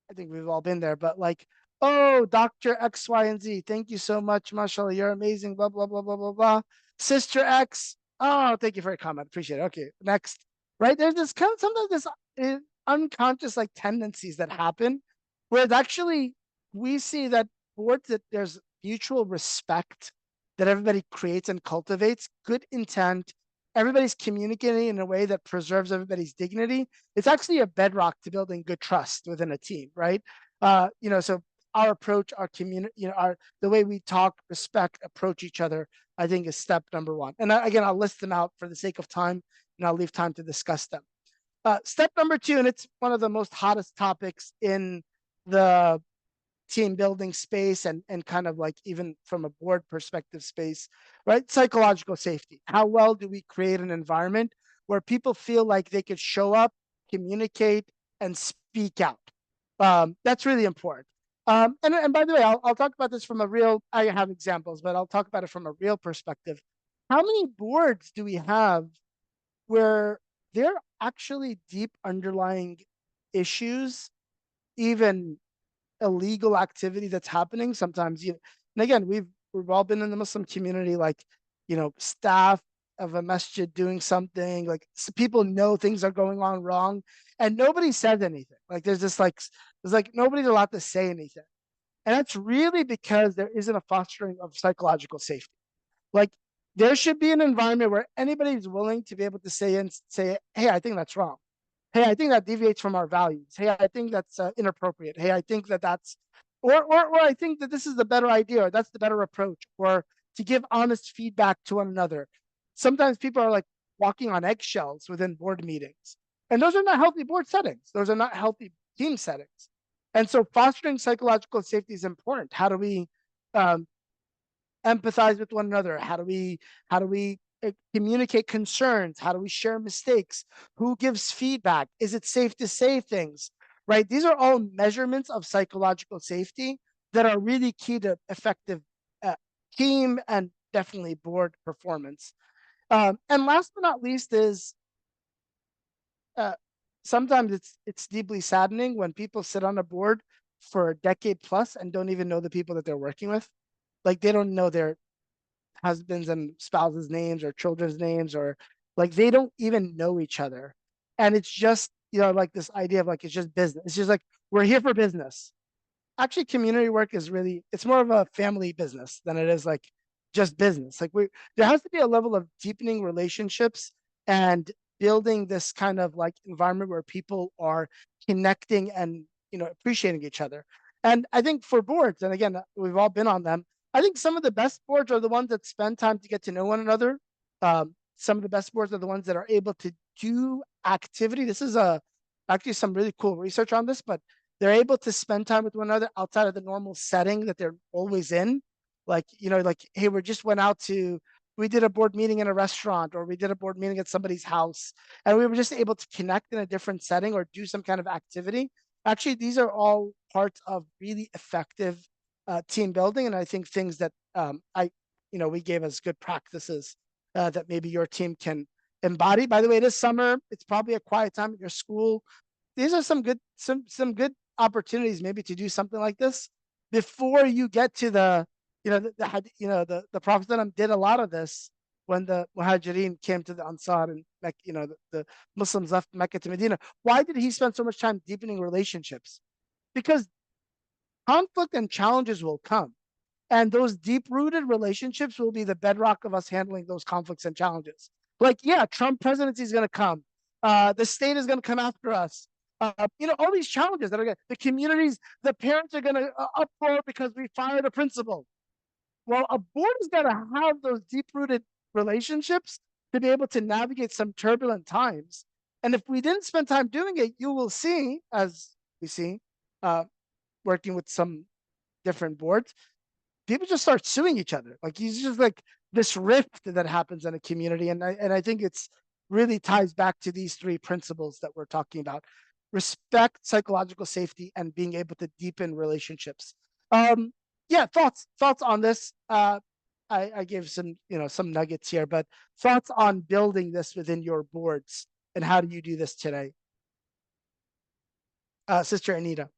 I think we've all been there, but like, oh, Dr. X, Y, and Z, thank you so much, mashallah, you're amazing, blah, blah, blah, blah, blah, blah. Sister X, oh, thank you for your comment, appreciate it. Okay, next, right? There's this kind of sometimes this unconscious like tendencies that happen where it's actually, we see that boards that there's mutual respect that everybody creates and cultivates, good intent, everybody's communicating in a way that preserves everybody's dignity. It's actually a bedrock to building good trust within a team, right? So our approach, our community, the way we talk, respect, approach each other, I think is step number one. And again, I'll list them out for the sake of time, and I'll leave time to discuss them. Step number two, and it's one of the most hottest topics in the team building space and kind of like even from a board perspective space, right? Psychological safety. How well do we create an environment where people feel like they could show up, communicate, and speak out? That's really important. And by the way, I'll talk about this from a real, I have examples, but I'll talk about it from a real perspective. How many boards do we have where there are actually deep underlying issues, even illegal activity that's happening sometimes? And again, we've all been in the Muslim community, like staff of a masjid doing something, like so people know things are going on wrong and nobody said anything. Like there's nobody's allowed to say anything, and that's really because there isn't a fostering of psychological safety. Like there should be an environment where anybody's willing to be able to say, hey, I think that's wrong. Hey, I think that deviates from our values. Hey, I think that's inappropriate. Hey, I think that's, or I think that this is the better idea, or that's the better approach, or to give honest feedback to one another. Sometimes people are like walking on eggshells within board meetings, and those are not healthy board settings. Those are not healthy team settings. And so fostering psychological safety is important. How do we empathize with one another? How do we communicate concerns? How do we share mistakes? Who gives feedback? Is it safe to say things? Right? These are all measurements of psychological safety that are really key to effective team and definitely board performance. And last but not least is sometimes it's deeply saddening when people sit on a board for a decade plus and don't even know the people that they're working with. Like they don't know their husbands and spouses' names or children's names, or like they don't even know each other. And it's just, like this idea of like, it's just business. It's just like, we're here for business. Actually, community work is really, it's more of a family business than it is like just business. Like there has to be a level of deepening relationships and building this kind of like environment where people are connecting and, appreciating each other. And I think for boards, and again, we've all been on them, I think some of the best boards are the ones that spend time to get to know one another. some of the best boards are the ones that are able to do activity. This is actually some really cool research on this, but they're able to spend time with one another outside of the normal setting that they're always in. Like, like, hey, we did a board meeting in a restaurant, or we did a board meeting at somebody's house, and we were just able to connect in a different setting or do some kind of activity. Actually, these are all parts of really effective team building. And I think things that we gave as good practices that maybe your team can embody. By the way, this summer, it's probably a quiet time at your school. These are some good opportunities maybe to do something like this before you get to the Prophet did a lot of this when the Muhajirin came to the Ansar and the Muslims left Mecca to Medina. Why did he spend so much time deepening relationships? Because conflict and challenges will come, and those deep-rooted relationships will be the bedrock of us handling those conflicts and challenges. Like, yeah, Trump presidency is going to come. The state is going to come after us. All these challenges that are the communities, the parents are going to uproar because we fired a principal. Well, a board is going to have those deep-rooted relationships to be able to navigate some turbulent times. And if we didn't spend time doing it, you will see, as we see, working with some different boards, people just start suing each other. Like, it's just like this rift that happens in a community. And I think it's really ties back to these three principles that we're talking about: respect, psychological safety, and being able to deepen relationships. Yeah, thoughts on this. I gave some nuggets here, but thoughts on building this within your boards, and how do you do this today? Sister Anita.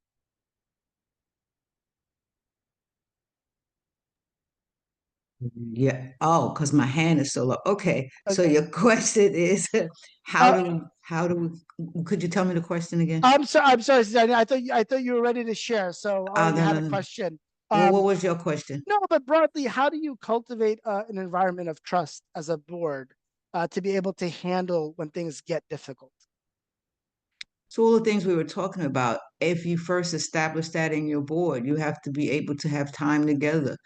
Yeah. Oh, because my hand is so low. Okay. So your question is could you tell me the question again? I'm sorry, Sister Anita. I thought you were ready to share. So I already had a question. Well, what was your question? No, but broadly, how do you cultivate an environment of trust as a board to be able to handle when things get difficult? So all the things we were talking about, if you first establish that in your board, you have to be able to have time together,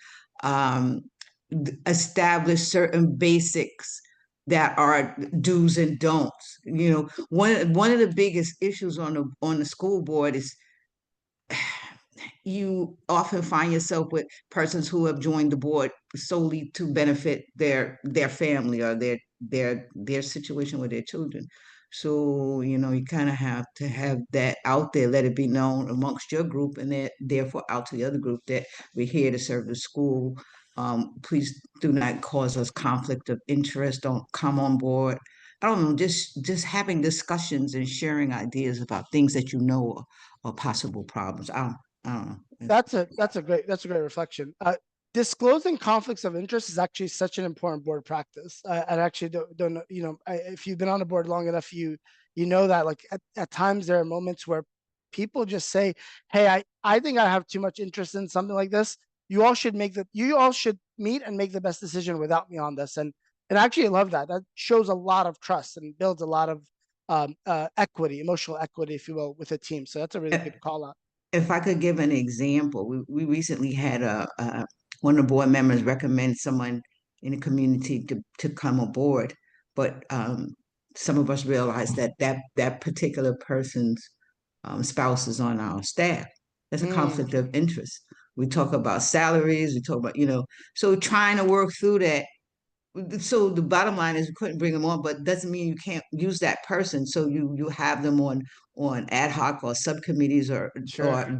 establish certain basics that are do's and don'ts. One of the biggest issues on the school board is you often find yourself with persons who have joined the board solely to benefit their family or their situation with their children. So, you kind of have to have that out there, let it be known amongst your group, and that therefore out to the other group that we're here to serve the school. Please do not cause us conflict of interest. Don't come on board. I don't know, just having discussions and sharing ideas about things that are possible problems. I don't know. That's a great reflection. Disclosing conflicts of interest is actually such an important board practice. I actually don't know, if you've been on a board long enough, you know that, like, at times there are moments where people just say, hey, I think I have too much interest in something like this. You all should meet and make the best decision without me on this. And actually, I love that. That shows a lot of trust and builds a lot of equity, emotional equity, if you will, with a team. So that's a really good call out. If I could give an example, we recently had one of the board members recommend someone in the community to come aboard, but some of us realized that particular person's spouse is on our staff. That's a conflict of interest. We talk about salaries, we talk about, so trying to work through that. So the bottom line is we couldn't bring them on, but doesn't mean you can't use that person. So you have them on ad hoc or subcommittees or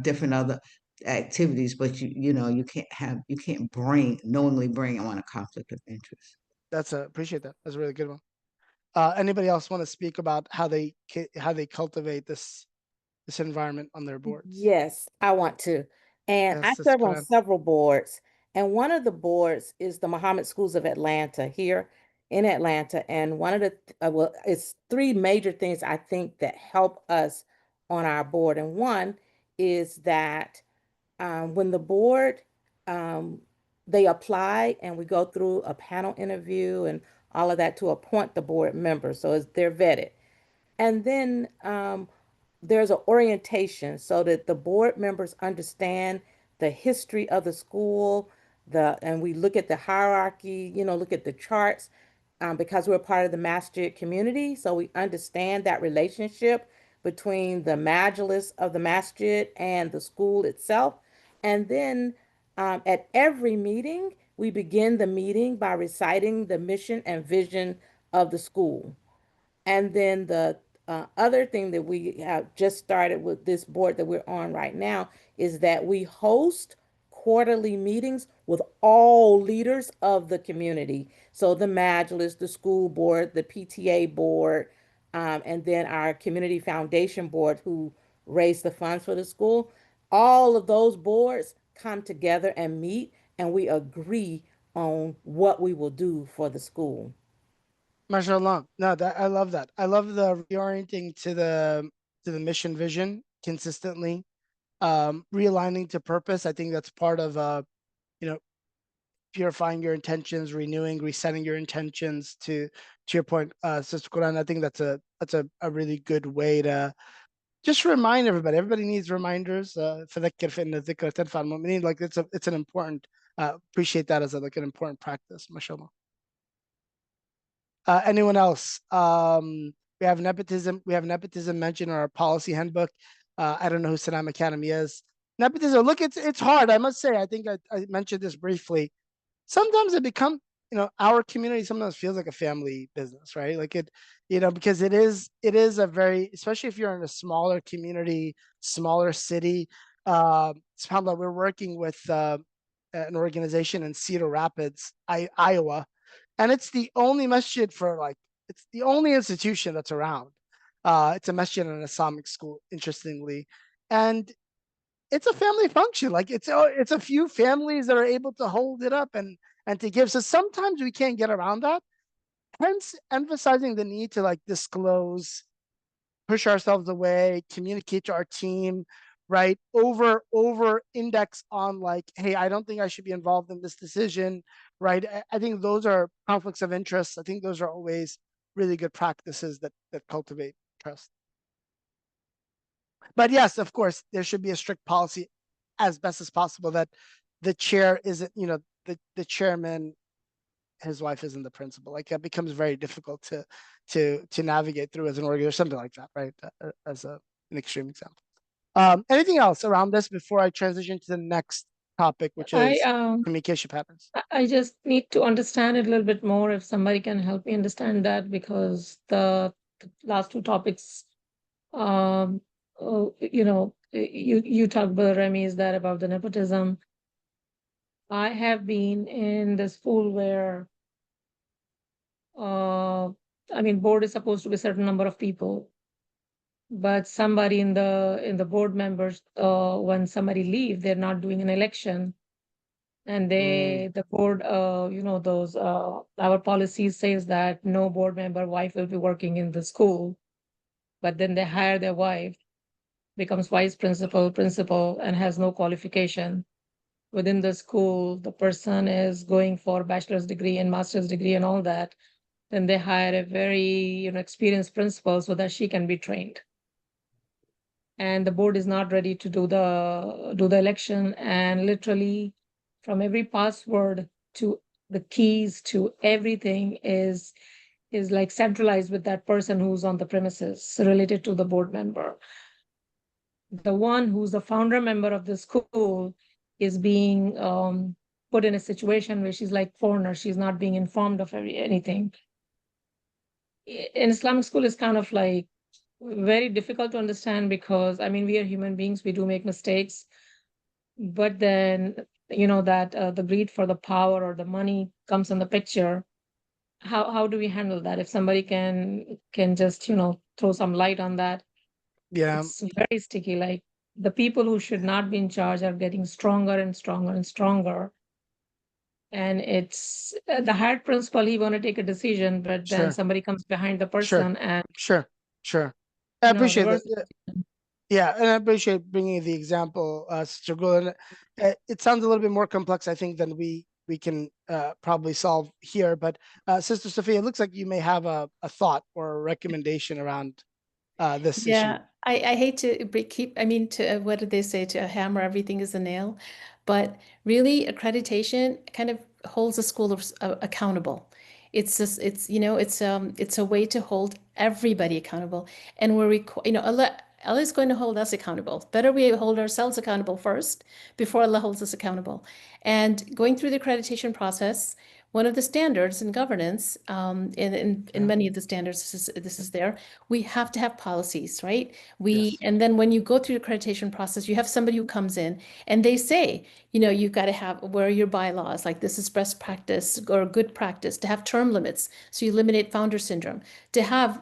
different other activities, but you can't knowingly bring on a conflict of interest. Appreciate that. That's a really good one. Anybody else want to speak about how they cultivate this environment on their boards? Yes, I want to. And I serve on several boards. And one of the boards is the Muhammad Schools of Atlanta here in Atlanta. And one of the, it's three major things I think that help us on our board. And one is that when the board, they apply and we go through a panel interview and all of that to appoint the board members. So they're vetted. And then there's an orientation so that the board members understand the history of the school, and we look at the hierarchy, look at the charts. because we're part of the masjid community, so we understand that relationship between the majlis of the masjid and the school itself. And then at every meeting, we begin the meeting by reciting the mission and vision of the school. And then the other thing that we have just started with this board that we're on right now is that we host quarterly meetings with all leaders of the community. So the Majlis, the school board, the PTA board, and then our community foundation board who raise the funds for the school. All of those boards come together and meet, and we agree on what we will do for the school. MashaAllah. No, that I love that. I love the reorienting to the mission vision consistently, realigning to purpose. I think that's part of you know, purifying your intentions, renewing, resetting your intentions to your point, Sister Quran. I think that's a really good way to just remind everybody. Everybody needs reminders. فذكر فإن الذكرى تنفع المؤمنين. Like it's an important appreciate that as like an important practice, mashallah. Anyone else? We have nepotism. We have nepotism mentioned in our policy handbook. I don't know who Sanam Academy is. Nepotism. Look, it's hard. I must say. I think I mentioned this briefly. Sometimes it becomes, our community sometimes feels like a family business, right? Like it, because it is a very, especially if you're in a smaller community, smaller city. SubhanAllah, we're working with an organization in Cedar Rapids, Iowa, and it's the only masjid it's the only institution that's around. It's a masjid and an Islamic school, interestingly, and it's a family function. Like it's a few families that are able to hold it up and to give. So sometimes we can't get around that. Hence, emphasizing the need to like disclose, push ourselves away, communicate to our team, right? Over index on like, hey, I don't think I should be involved in this decision, right? I think those are conflicts of interest. I think those are always really good practices that cultivate trust. But yes, of course, there should be a strict policy as best as possible that the chair isn't, the chairman, his wife isn't the principal. Like that becomes very difficult to navigate through as an organization, or something like that, right? As an extreme example. Anything else around this before I transition to the next topic, which is communication patterns? I just need to understand it a little bit more. If somebody can help me understand that, because the last two topics, you talked about, Rami, is that about the nepotism. I have been in the school where, board is supposed to be a certain number of people, but somebody in the board members, when somebody leave, they're not doing an election, and the board, those our policy says that no board member wife will be working in the school, but then they hire their wife, becomes vice principal, and has no qualification within the school. The person is going for bachelor's degree and master's degree and all that. Then they hire a very experienced principal so that she can be trained. And the board is not ready to do the election, and literally from every password to the keys to everything is like centralized with that person who's on the premises related to the board member. The one who's the founder member of the school is being put in a situation where she's like foreigner. She's not being informed of anything. In Islamic school is kind of like very difficult to understand, because we are human beings, we do make mistakes, but then that the greed for the power or the money comes in the picture. How do we handle that? If somebody can just throw some light on that. Yeah, it's very sticky. Like the people who should not be in charge are getting stronger and stronger and stronger. And it's the hired principal, he want to take a decision, but then somebody comes behind the person and sure. I appreciate reverse that. Yeah, and I appreciate bringing the example, Sister Gul. It sounds a little bit more complex, I think, than we can probably solve here. But Sister Sophia, it looks like you may have a thought or a recommendation around this issue. I hate to what did they say, to hammer everything is a nail, but really accreditation kind of holds the school accountable. It's just, it's a way to hold everybody accountable. And Allah is going to hold us accountable. Better we hold ourselves accountable first before Allah holds us accountable. And going through the accreditation process, one of the standards in governance, in many of the standards, this is there, we have to have policies, right? Yes. And then when you go through the accreditation process, you have somebody who comes in and they say, you've got to have, where are your bylaws? Like, this is best practice or good practice to have term limits. So you eliminate founder syndrome, to have,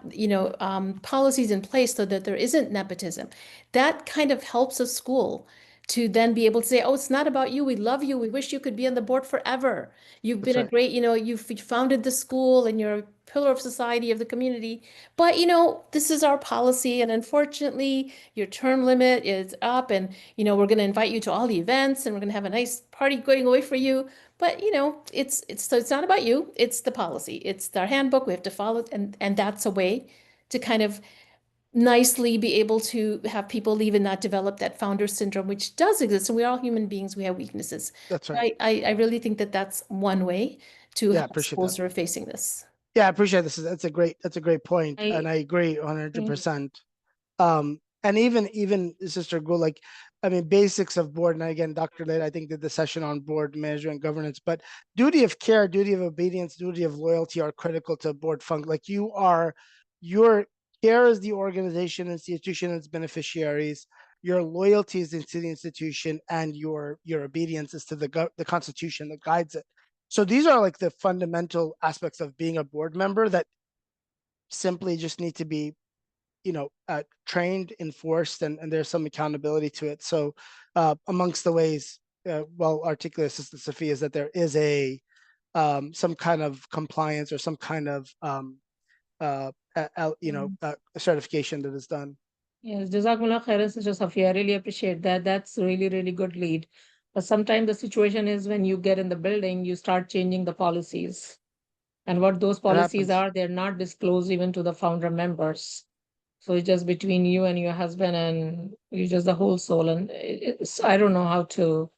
policies in place so that there isn't nepotism. That kind of helps a school to then be able to say, oh, it's not about you. We love you. We wish you could be on the board forever. You've That's been a right. great, you've founded the school and you're a pillar of society, of the community. But, this is our policy. And unfortunately, your term limit is up, and, we're going to invite you to all the events and we're going to have a nice party going away for you. But, so it's not about you. It's the policy. It's our handbook. We have to follow it. And that's a way to kind of nicely be able to have people leave and not develop that founder syndrome, which does exist. And we're all human beings. We have weaknesses. That's right. I really think that that's one way to Yeah, help appreciate schools that. who are facing this. Yeah, I appreciate this. That's a great point, and I I agree 100%. And even Sister Gul, like, I mean, basics of board, and again, Dr. Late, I think, did the session on board management and governance, but duty of care, duty of obedience, duty of loyalty are critical to board function. Like, your care is the organization, institution, and its beneficiaries. Your loyalty is to the institution, and your obedience is to the constitution that guides it. So these are like the fundamental aspects of being a board member that simply just need to be, trained, enforced, and there's some accountability to it. So amongst the ways, well articulated, Sister Sophia, is that there is some kind of compliance or some kind of certification that is done. Yes, Jazakumullah khairan, Sister Safiya. I really appreciate that. That's really, really good lead. But sometimes the situation is when you get in the building, you start changing the policies. And what those policies happens. are, they're not disclosed even to the founder members. So it's just between you and your husband, and you just the whole soul. And I don't know how to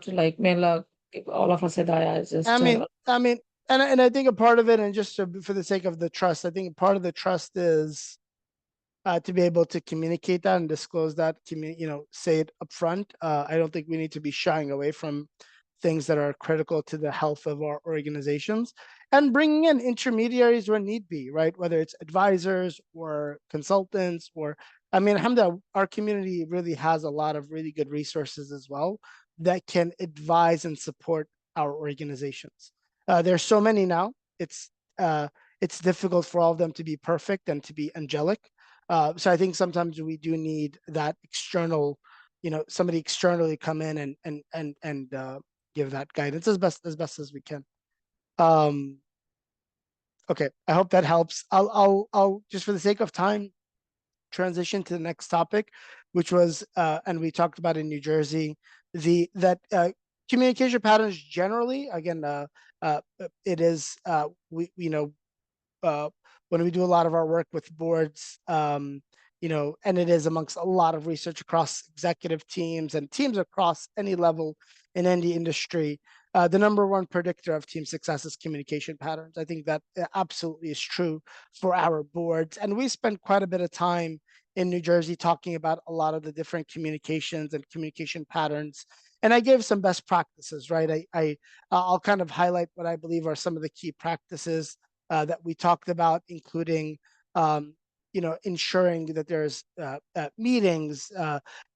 like, may Allah give all of us hidayah. It's just I mean, and I think a part of it, and just for the sake of the trust, I think part of the trust is to be able to communicate that and disclose that, say it up front. I don't think we need to be shying away from things that are critical to the health of our organizations, and bringing in intermediaries when need be, right? Whether it's advisors or consultants, or, I mean, alhamdulillah, our community really has a lot of really good resources as well that can advise and support our organizations. There's so many now. It's difficult for all of them to be perfect and to be angelic. So I think sometimes we do need that external, somebody externally come in and give that guidance as best as we can. Okay, I hope that helps. I'll just, for the sake of time, transition to the next topic, which was and we talked about in New Jersey, that communication patterns generally. Again, it is when we do a lot of our work with boards, and it is amongst a lot of research across executive teams and teams across any level in any industry. The number one predictor of team success is communication patterns. I think that absolutely is true for our boards. And we spent quite a bit of time in New Jersey talking about a lot of the different communications and communication patterns. And I gave some best practices, right? I'll kind of highlight what I believe are some of the key practices that we talked about, including ensuring that there's meetings,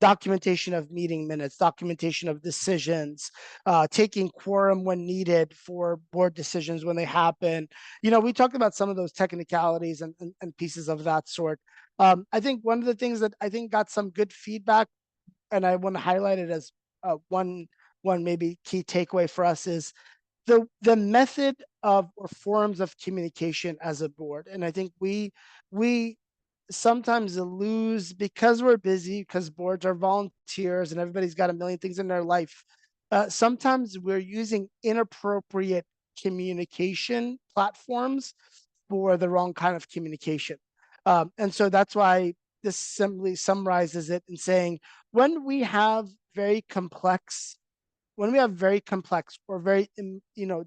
documentation of meeting minutes, documentation of decisions, taking quorum when needed for board decisions when they happen. We talked about some of those technicalities and pieces of that sort. I think one of the things that I think got some good feedback, and I want to highlight it as one maybe key takeaway for us, is the method of or forms of communication as a board. And I think we sometimes lose, because we're busy, because boards are volunteers and everybody's got a million things in their life. Sometimes we're using inappropriate communication platforms for the wrong kind of communication. And so that's why this simply summarizes it in saying, when we have very complex when we have very complex or very,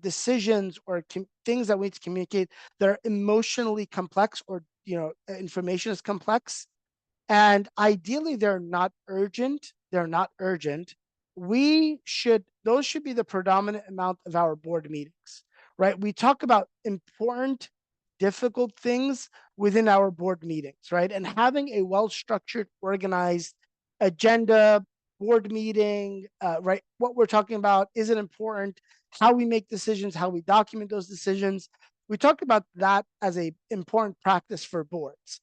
decisions or things that we need to communicate that are emotionally complex, or, information is complex, and ideally they're not urgent, those should be the predominant amount of our board meetings, right? We talk about important, difficult things within our board meetings, right? And having a well-structured, organized agenda, board meeting, right? What we're talking about, is it important? How we make decisions, how we document those decisions. We talk about that as a important practice for boards.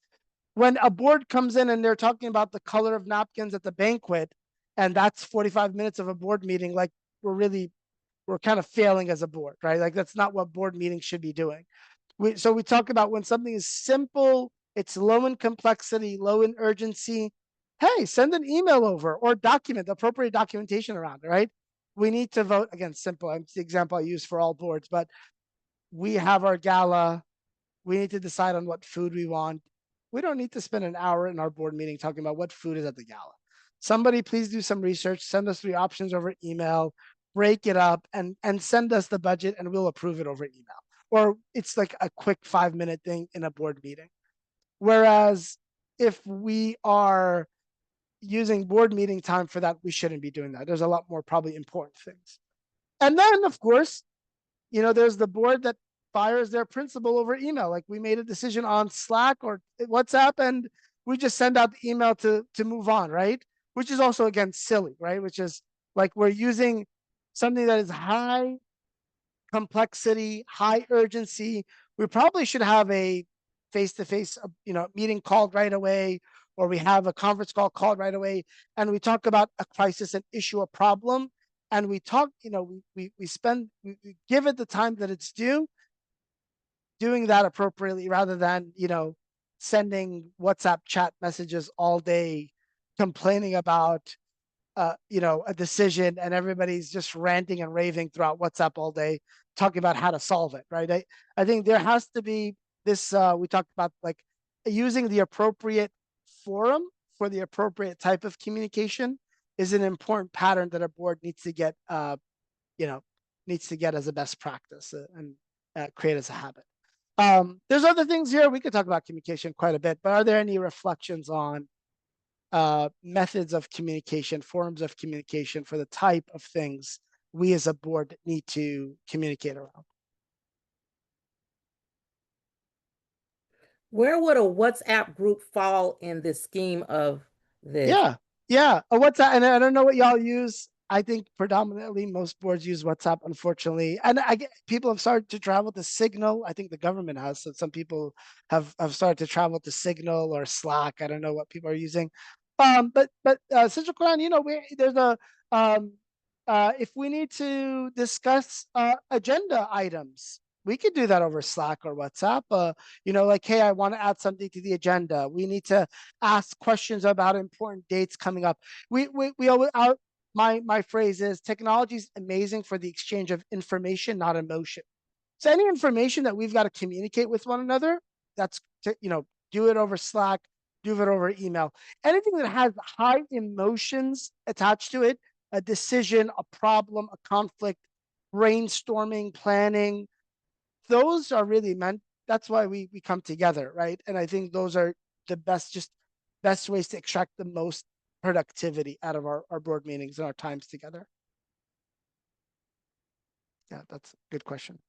When a board comes in and they're talking about the color of napkins at the banquet, and that's 45 minutes of a board meeting, like we're kind of failing as a board, right? Like that's not what board meetings should be doing. So we talk about when something is simple, it's low in complexity, low in urgency. Hey, send an email over or document appropriate documentation around it, right? We need to vote, again, simple. It's the example I use for all boards, but we have our gala. We need to decide on what food we want. We don't need to spend an hour in our board meeting talking about what food is at the gala. Somebody please do some research, send us 3 options over email, break it up, and send us the budget, and we'll approve it over email. Or it's like a quick 5-minute thing in a board meeting. Whereas if we are using board meeting time for that, we shouldn't be doing that. There's a lot more probably important things. And then, of course, there's the board that fires their principal over email. Like we made a decision on Slack or WhatsApp, and we just send out the email to move on, right? Which is also, again, silly, right? Which is like we're using something that is high complexity, high urgency. We probably should have a face-to-face, meeting called right away, or we have a conference call called right away, and we talk about a crisis, an issue, a problem, and we talk, we give it the time that it's due, doing that appropriately, rather than, sending WhatsApp chat messages all day, complaining about, a decision, and everybody's just ranting and raving throughout WhatsApp all day, talking about how to solve it, right? I think there has to be this, we talked about like using the appropriate forum for the appropriate type of communication is an important pattern that a board needs to get, as a best practice, and create as a habit. There's other things here. We could talk about communication quite a bit, but are there any reflections on methods of communication, forms of communication for the type of things we as a board need to communicate around? Where would a WhatsApp group fall in the scheme of this? Yeah. WhatsApp, and I don't know what y'all use. I think predominantly most boards use WhatsApp, unfortunately. And people have started to travel to Signal. I think the government has. So some people have started to travel to Signal or Slack. I don't know what people are using. But Central Quran, there's a if we need to discuss agenda items, we could do that over Slack or WhatsApp. Like, hey, I want to add something to the agenda. We need to ask questions about important dates coming up. We always, my phrase is, technology is amazing for the exchange of information, not emotion. So any information that we've got to communicate with one another, that's, do it over Slack, do it over email. Anything that has high emotions attached to it, a decision, a problem, a conflict, brainstorming, planning, those are really meant, that's why we come together, right? And I think those are the best ways to extract the most productivity out of our board meetings and our times together. Yeah, that's a good question.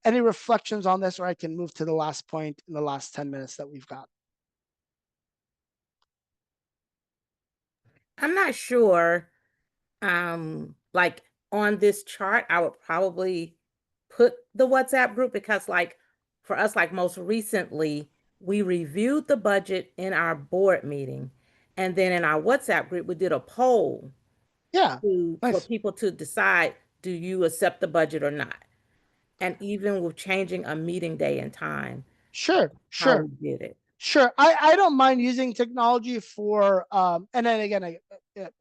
Any reflections on this, or I can move to the last point in the last 10 minutes that we've got? I'm not sure. Like on this chart, I would probably put the WhatsApp group because, like, for us, like most recently, we reviewed the budget in our board meeting, and then in our WhatsApp group, we did a poll. Yeah, for people to decide, do you accept the budget or not? And even with changing a meeting day and time. Sure. How we did it. Sure. I don't mind using technology for, and then again,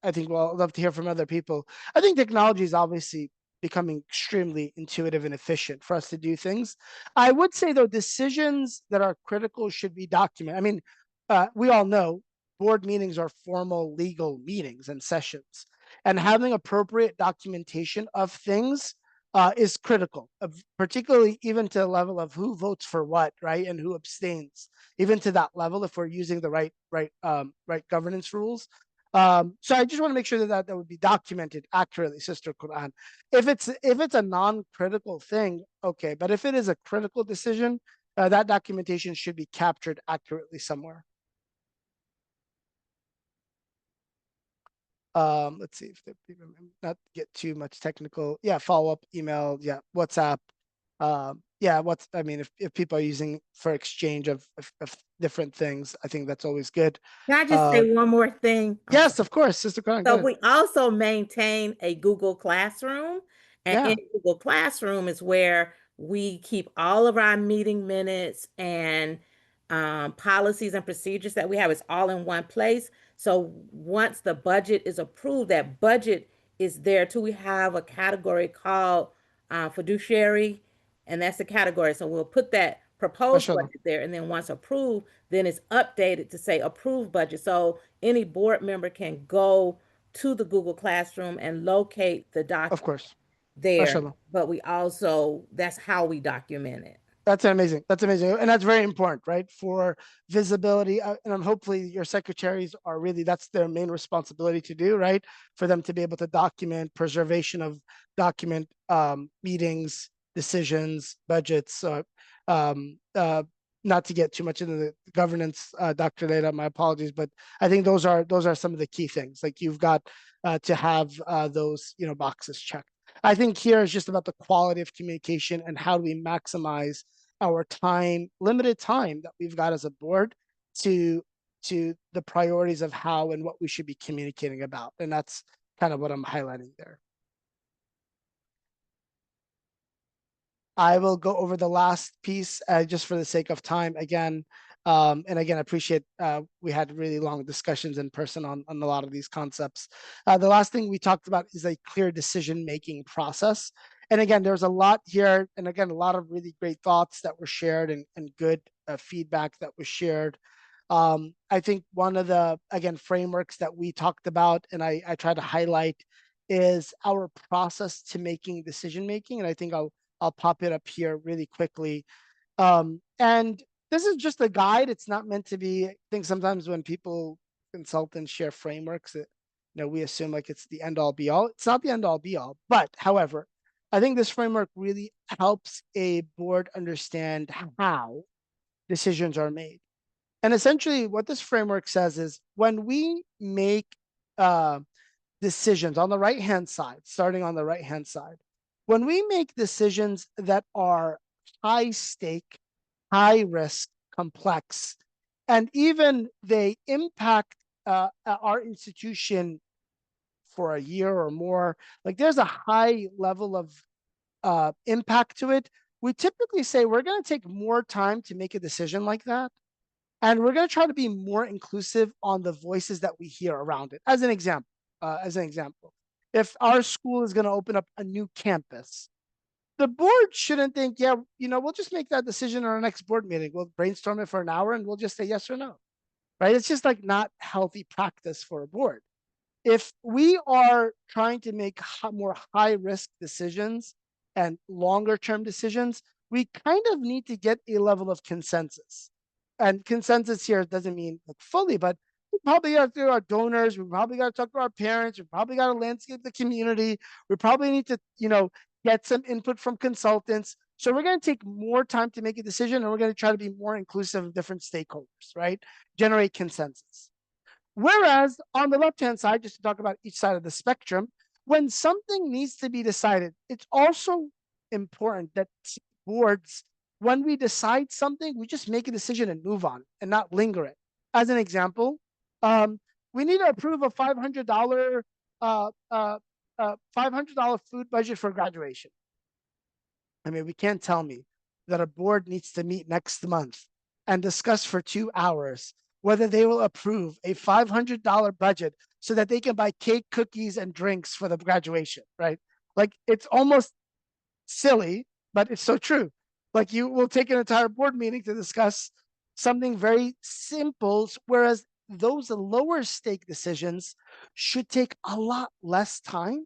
I think, well, I'd love to hear from other people. I think technology is obviously becoming extremely intuitive and efficient for us to do things. I would say, though, decisions that are critical should be documented. I mean, we all know board meetings are formal legal meetings and sessions. And having appropriate documentation of things is critical, particularly even to the level of who votes for what, right, and who abstains. Even to that level, if we're using the right governance rules. So I just want to make sure that would be documented accurately, Sister Quran. If it's a non-critical thing, okay, but if it is a critical decision, that documentation should be captured accurately somewhere. Let's see if they not get too much technical. Yeah, follow-up email. Yeah, WhatsApp. Yeah, if people are using for exchange of different things, I think that's always good. Can I just say one more thing? Yes, of course, Sister Karen. So we also maintain a Google Classroom, and in Google Classroom is where we keep all of our meeting minutes and policies and procedures that we have. It's all in one place. So once the budget is approved, that budget is there too. We have a category called fiduciary, and that's the category. So we'll put that proposed budget there, and then once approved, then it's updated to say approved budget. So any board member can go to the Google Classroom and locate the document, of course, there. But we also, that's how we document it. That's amazing. That's amazing. And that's very important, right? For visibility. And hopefully your secretaries are really, that's their main responsibility to do, right? For them to be able to document preservation of document meetings, decisions, budgets, not to get too much into the governance, Dr. Leda, my apologies, but I think those are some of the key things. Like you've got to have those, boxes checked. I think here is just about the quality of communication and how do we maximize our time, limited time that we've got as a board to the priorities of how and what we should be communicating about. And that's kind of what I'm highlighting there. I will go over the last piece just for the sake of time again. And again, I appreciate we had really long discussions in person on a lot of these concepts. The last thing we talked about is a clear decision-making process. And again, there's a lot here. And again, a lot of really great thoughts that were shared and good feedback that was shared. I think one of the, again, frameworks that we talked about and I try to highlight is our process to making decision-making. And I think I'll pop it up here really quickly. And this is just a guide. It's not meant to be, I think sometimes when people, consultants share frameworks that, we assume like it's the end all be all. It's not the end all be all, but however, I think this framework really helps a board understand how decisions are made. And essentially what this framework says is when we make decisions on the right-hand side, starting on the right-hand side, when we make decisions that are high stake, high risk, complex, and even they impact our institution for a year or more, like there's a high level of impact to it, we typically say we're going to take more time to make a decision like that. And we're going to try to be more inclusive on the voices that we hear around it. As an example, if our school is going to open up a new campus, the board shouldn't think, yeah, we'll just make that decision in our next board meeting. We'll brainstorm it for an hour and we'll just say yes or no, right? It's just like not healthy practice for a board. If we are trying to make more high risk decisions and longer term decisions, we kind of need to get a level of consensus. And consensus here doesn't mean like fully, but we probably got to do our donors. We probably got to talk to our parents. We probably got to landscape the community. We probably need to, get some input from consultants. So we're going to take more time to make a decision and we're going to try to be more inclusive of different stakeholders, right? Generate consensus. Whereas on the left-hand side, just to talk about each side of the spectrum, when something needs to be decided, it's also important that boards, when we decide something, we just make a decision and move on and not linger it. As an example, we need to approve a $500 food budget for graduation. I mean, we can't tell me that a board needs to meet next month and discuss for 2 hours whether they will approve a $500 budget so that they can buy cake, cookies, and drinks for the graduation, right? Like it's almost silly, but it's so true. Like you will take an entire board meeting to discuss something very simple, whereas those lower stake decisions should take a lot less time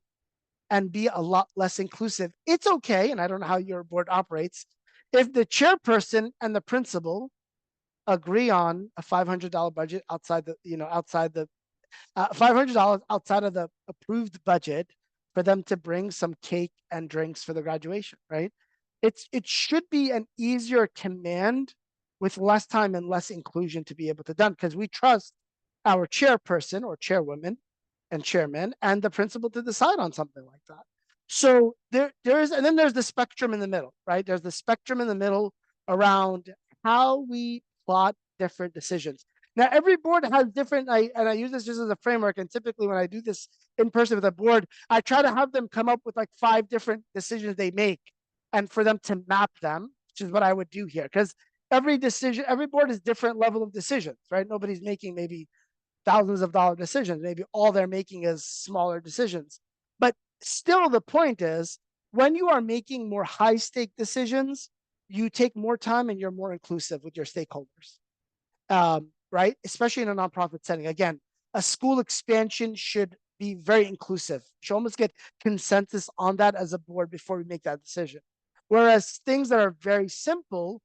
and be a lot less inclusive. It's okay, and I don't know how your board operates, if the chairperson and the principal agree on a $500 budget outside the, outside the $500 outside of the approved budget for them to bring some cake and drinks for the graduation, right? It should be an easier command with less time and less inclusion to be able to done, because we trust our chairperson or chairwoman and chairman and the principal to decide on something like that. So there's, and then there's the spectrum in the middle, right? There's the spectrum in the middle around how we plot different decisions. Now, every board has different, and I use this just as a framework. And typically when I do this in person with a board, I try to have them come up with like 5 different decisions they make and for them to map them, which is what I would do here. Because every decision, every board is different level of decisions, right? Nobody's making maybe thousands of dollar decisions. Maybe all they're making is smaller decisions. But still the point is, when you are making more high stake decisions, you take more time and you're more inclusive with your stakeholders. Right? Especially in a nonprofit setting. Again, a school expansion should be very inclusive. You should almost get consensus on that as a board before we make that decision. Whereas things that are very simple,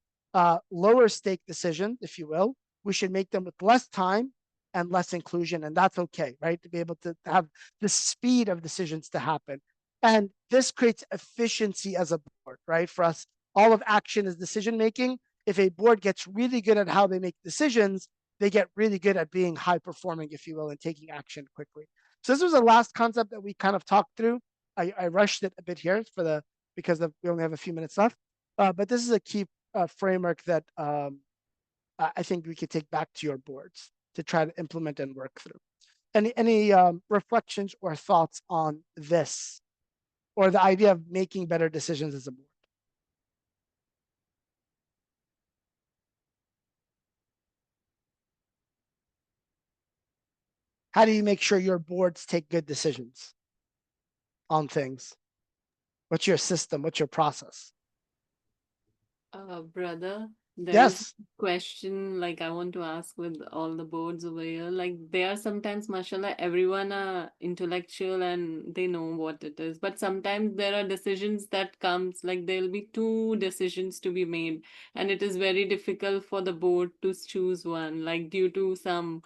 lower stake decisions, if you will, we should make them with less time and less inclusion, and that's okay, right? To be able to have the speed of decisions to happen. And this creates efficiency as a board, right? For us, all of action is decision making. If a board gets really good at how they make decisions, they get really good at being high performing, if you will, and taking action quickly. So this was the last concept that we kind of talked through. I rushed it a bit here because we only have a few minutes left. But this is a key framework that I think we could take back to your boards to try to implement and work through. Any reflections or thoughts on this, or the idea of making better decisions as a board? How do you make sure your boards take good decisions on things? What's your system? What's your process? Brother, there is Yes. a question like I want to ask with all the boards over here. Like they are sometimes, mashallah, everyone are intellectual and they know what it is. But sometimes there are decisions that comes, like there'll be 2 decisions to be made, and it is very difficult for the board to choose one, like due to some,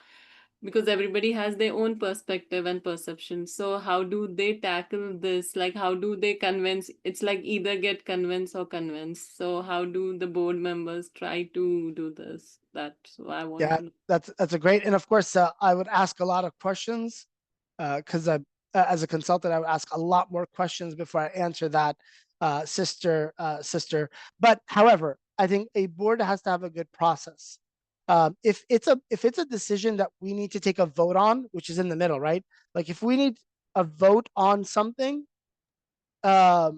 because everybody has their own perspective and perception. So how do they tackle this? Like how do they convince? It's like either get convinced or convinced. So how do the board members try to do this? That's what I want Yeah, to know. that's a great, and of course, I would ask a lot of questions because as a consultant, I would ask a lot more questions before I answer that, sister. But however, I think a board has to have a good process. If it's a decision that we need to take a vote on, which is in the middle, right? Like if we need a vote on something, I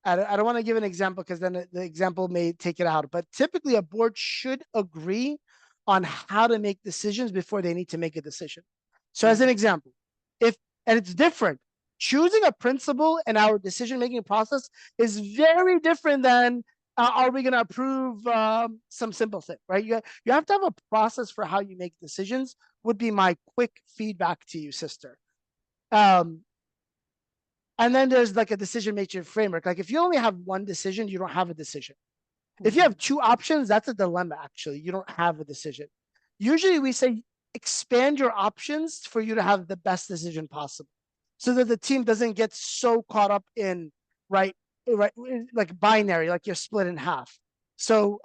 don't want to give an example because then the example may take it out. But typically, a board should agree on how to make decisions before they need to make a decision. So, as an example, and it's different. Choosing a principal in our decision-making process is very different than are we going to approve some simple thing, right? You have to have a process for how you make decisions. Would be my quick feedback to you, sister. And then there's like a decision-making framework. Like if you only have one decision, you don't have a decision. If you have 2 options, that's a dilemma, actually. You don't have a decision. Usually we say expand your options for you to have the best decision possible so that the team doesn't get so caught up in, right, like binary, like you're split in half. So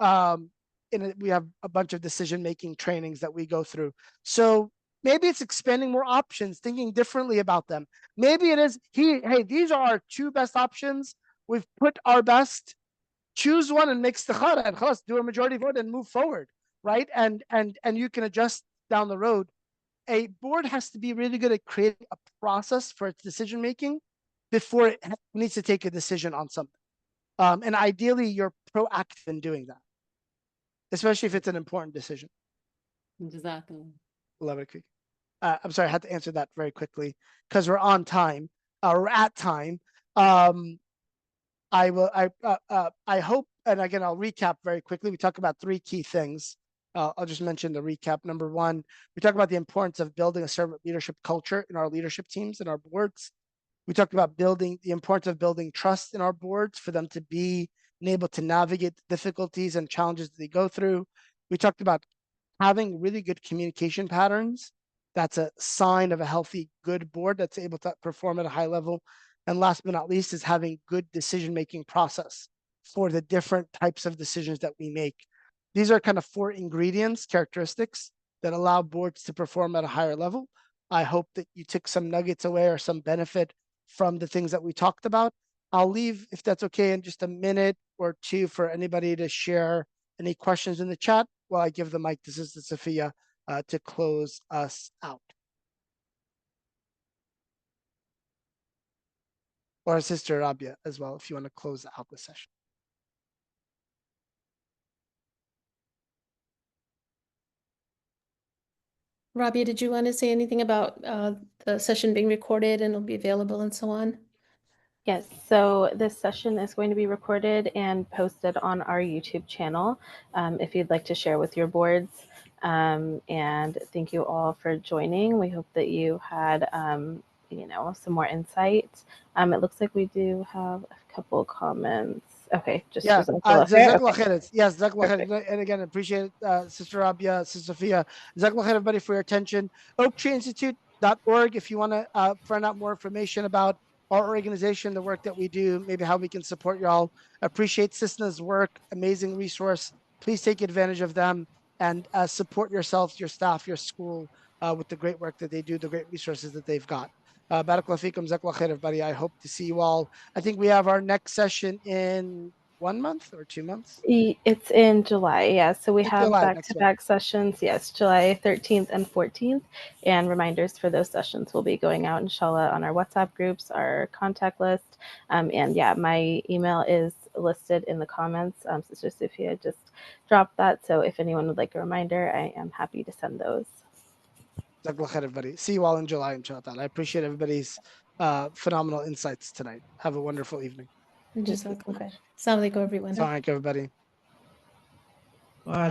we have a bunch of decision-making trainings that we go through. So maybe it's expanding more options, thinking differently about them. Maybe it is, hey, these are our 2 best options. We've put our best. Choose one and make istikhara and khalas, do a majority vote and move forward, right? And you can adjust down the road. A board has to be really good at creating a process for its decision making before it needs to take a decision on something. And ideally, you're proactive in doing that, especially if it's an important decision. Exactly. Love it. I'm sorry, I had to answer that very quickly because we're on time. We're at time. I hope, and again, I'll recap very quickly. We talk about 3 key things. I'll just mention the recap. Number one, we talked about the importance of building a servant leadership culture in our leadership teams and our boards. We talked about building the importance of building trust in our boards for them to be able to navigate the difficulties and challenges that they go through. We talked about having really good communication patterns. That's a sign of a healthy, good board that's able to perform at a high level. And last but not least is having good decision-making process for the different types of decisions that we make. These are kind of 4 ingredients, characteristics that allow boards to perform at a higher level. I hope that you took some nuggets away or some benefit from the things that we talked about. I'll leave, if that's okay, in just a minute or two for anybody to share any questions in the chat while I give the mic to Sister Sophia to close us out. Or Sister Rabia as well, if you want to close out the session. Rabia, did you want to say anything about the session being recorded and it'll be available and so on? Yes, so this session is going to be recorded and posted on our YouTube channel if you'd like to share with your boards. And thank you all for joining. We hope that you had, some more insight. It looks like we do have a couple comments. Okay, just Yeah, Jazakallah khair. yes, Jazakallah khair. And again, appreciate Sister Rabia, Sister Sophia. Jazakallah khair, everybody, for your attention. OaktreeInstitute.org if you want to find out more information about our organization, the work that we do, maybe how we can support y'all. Appreciate Cisna's work, amazing resource. Please take advantage of them and support yourselves, your staff, your school with the great work that they do, the great resources that they've got. Barakallahu fikum, Jazakallah khair, everybody. I hope to see you all. I think we have our next session in 1 month or 2 months? It's in July, yeah. So we In have July, next back-to-back sessions, yes, July 13th and 14th. And reminders for those sessions will be going out, inshallah, on our WhatsApp groups, our contact list. And yeah, my email is listed in the comments. Sister Sophia just dropped that. So if anyone would like a reminder, I am happy to send those. Jazakallah khair, everybody. See you all in July, inshallah. I appreciate everybody's phenomenal insights tonight. Have a wonderful evening. Jazakallah khair. Assalamu alaikum, everyone. Assalamu alaikum, everybody.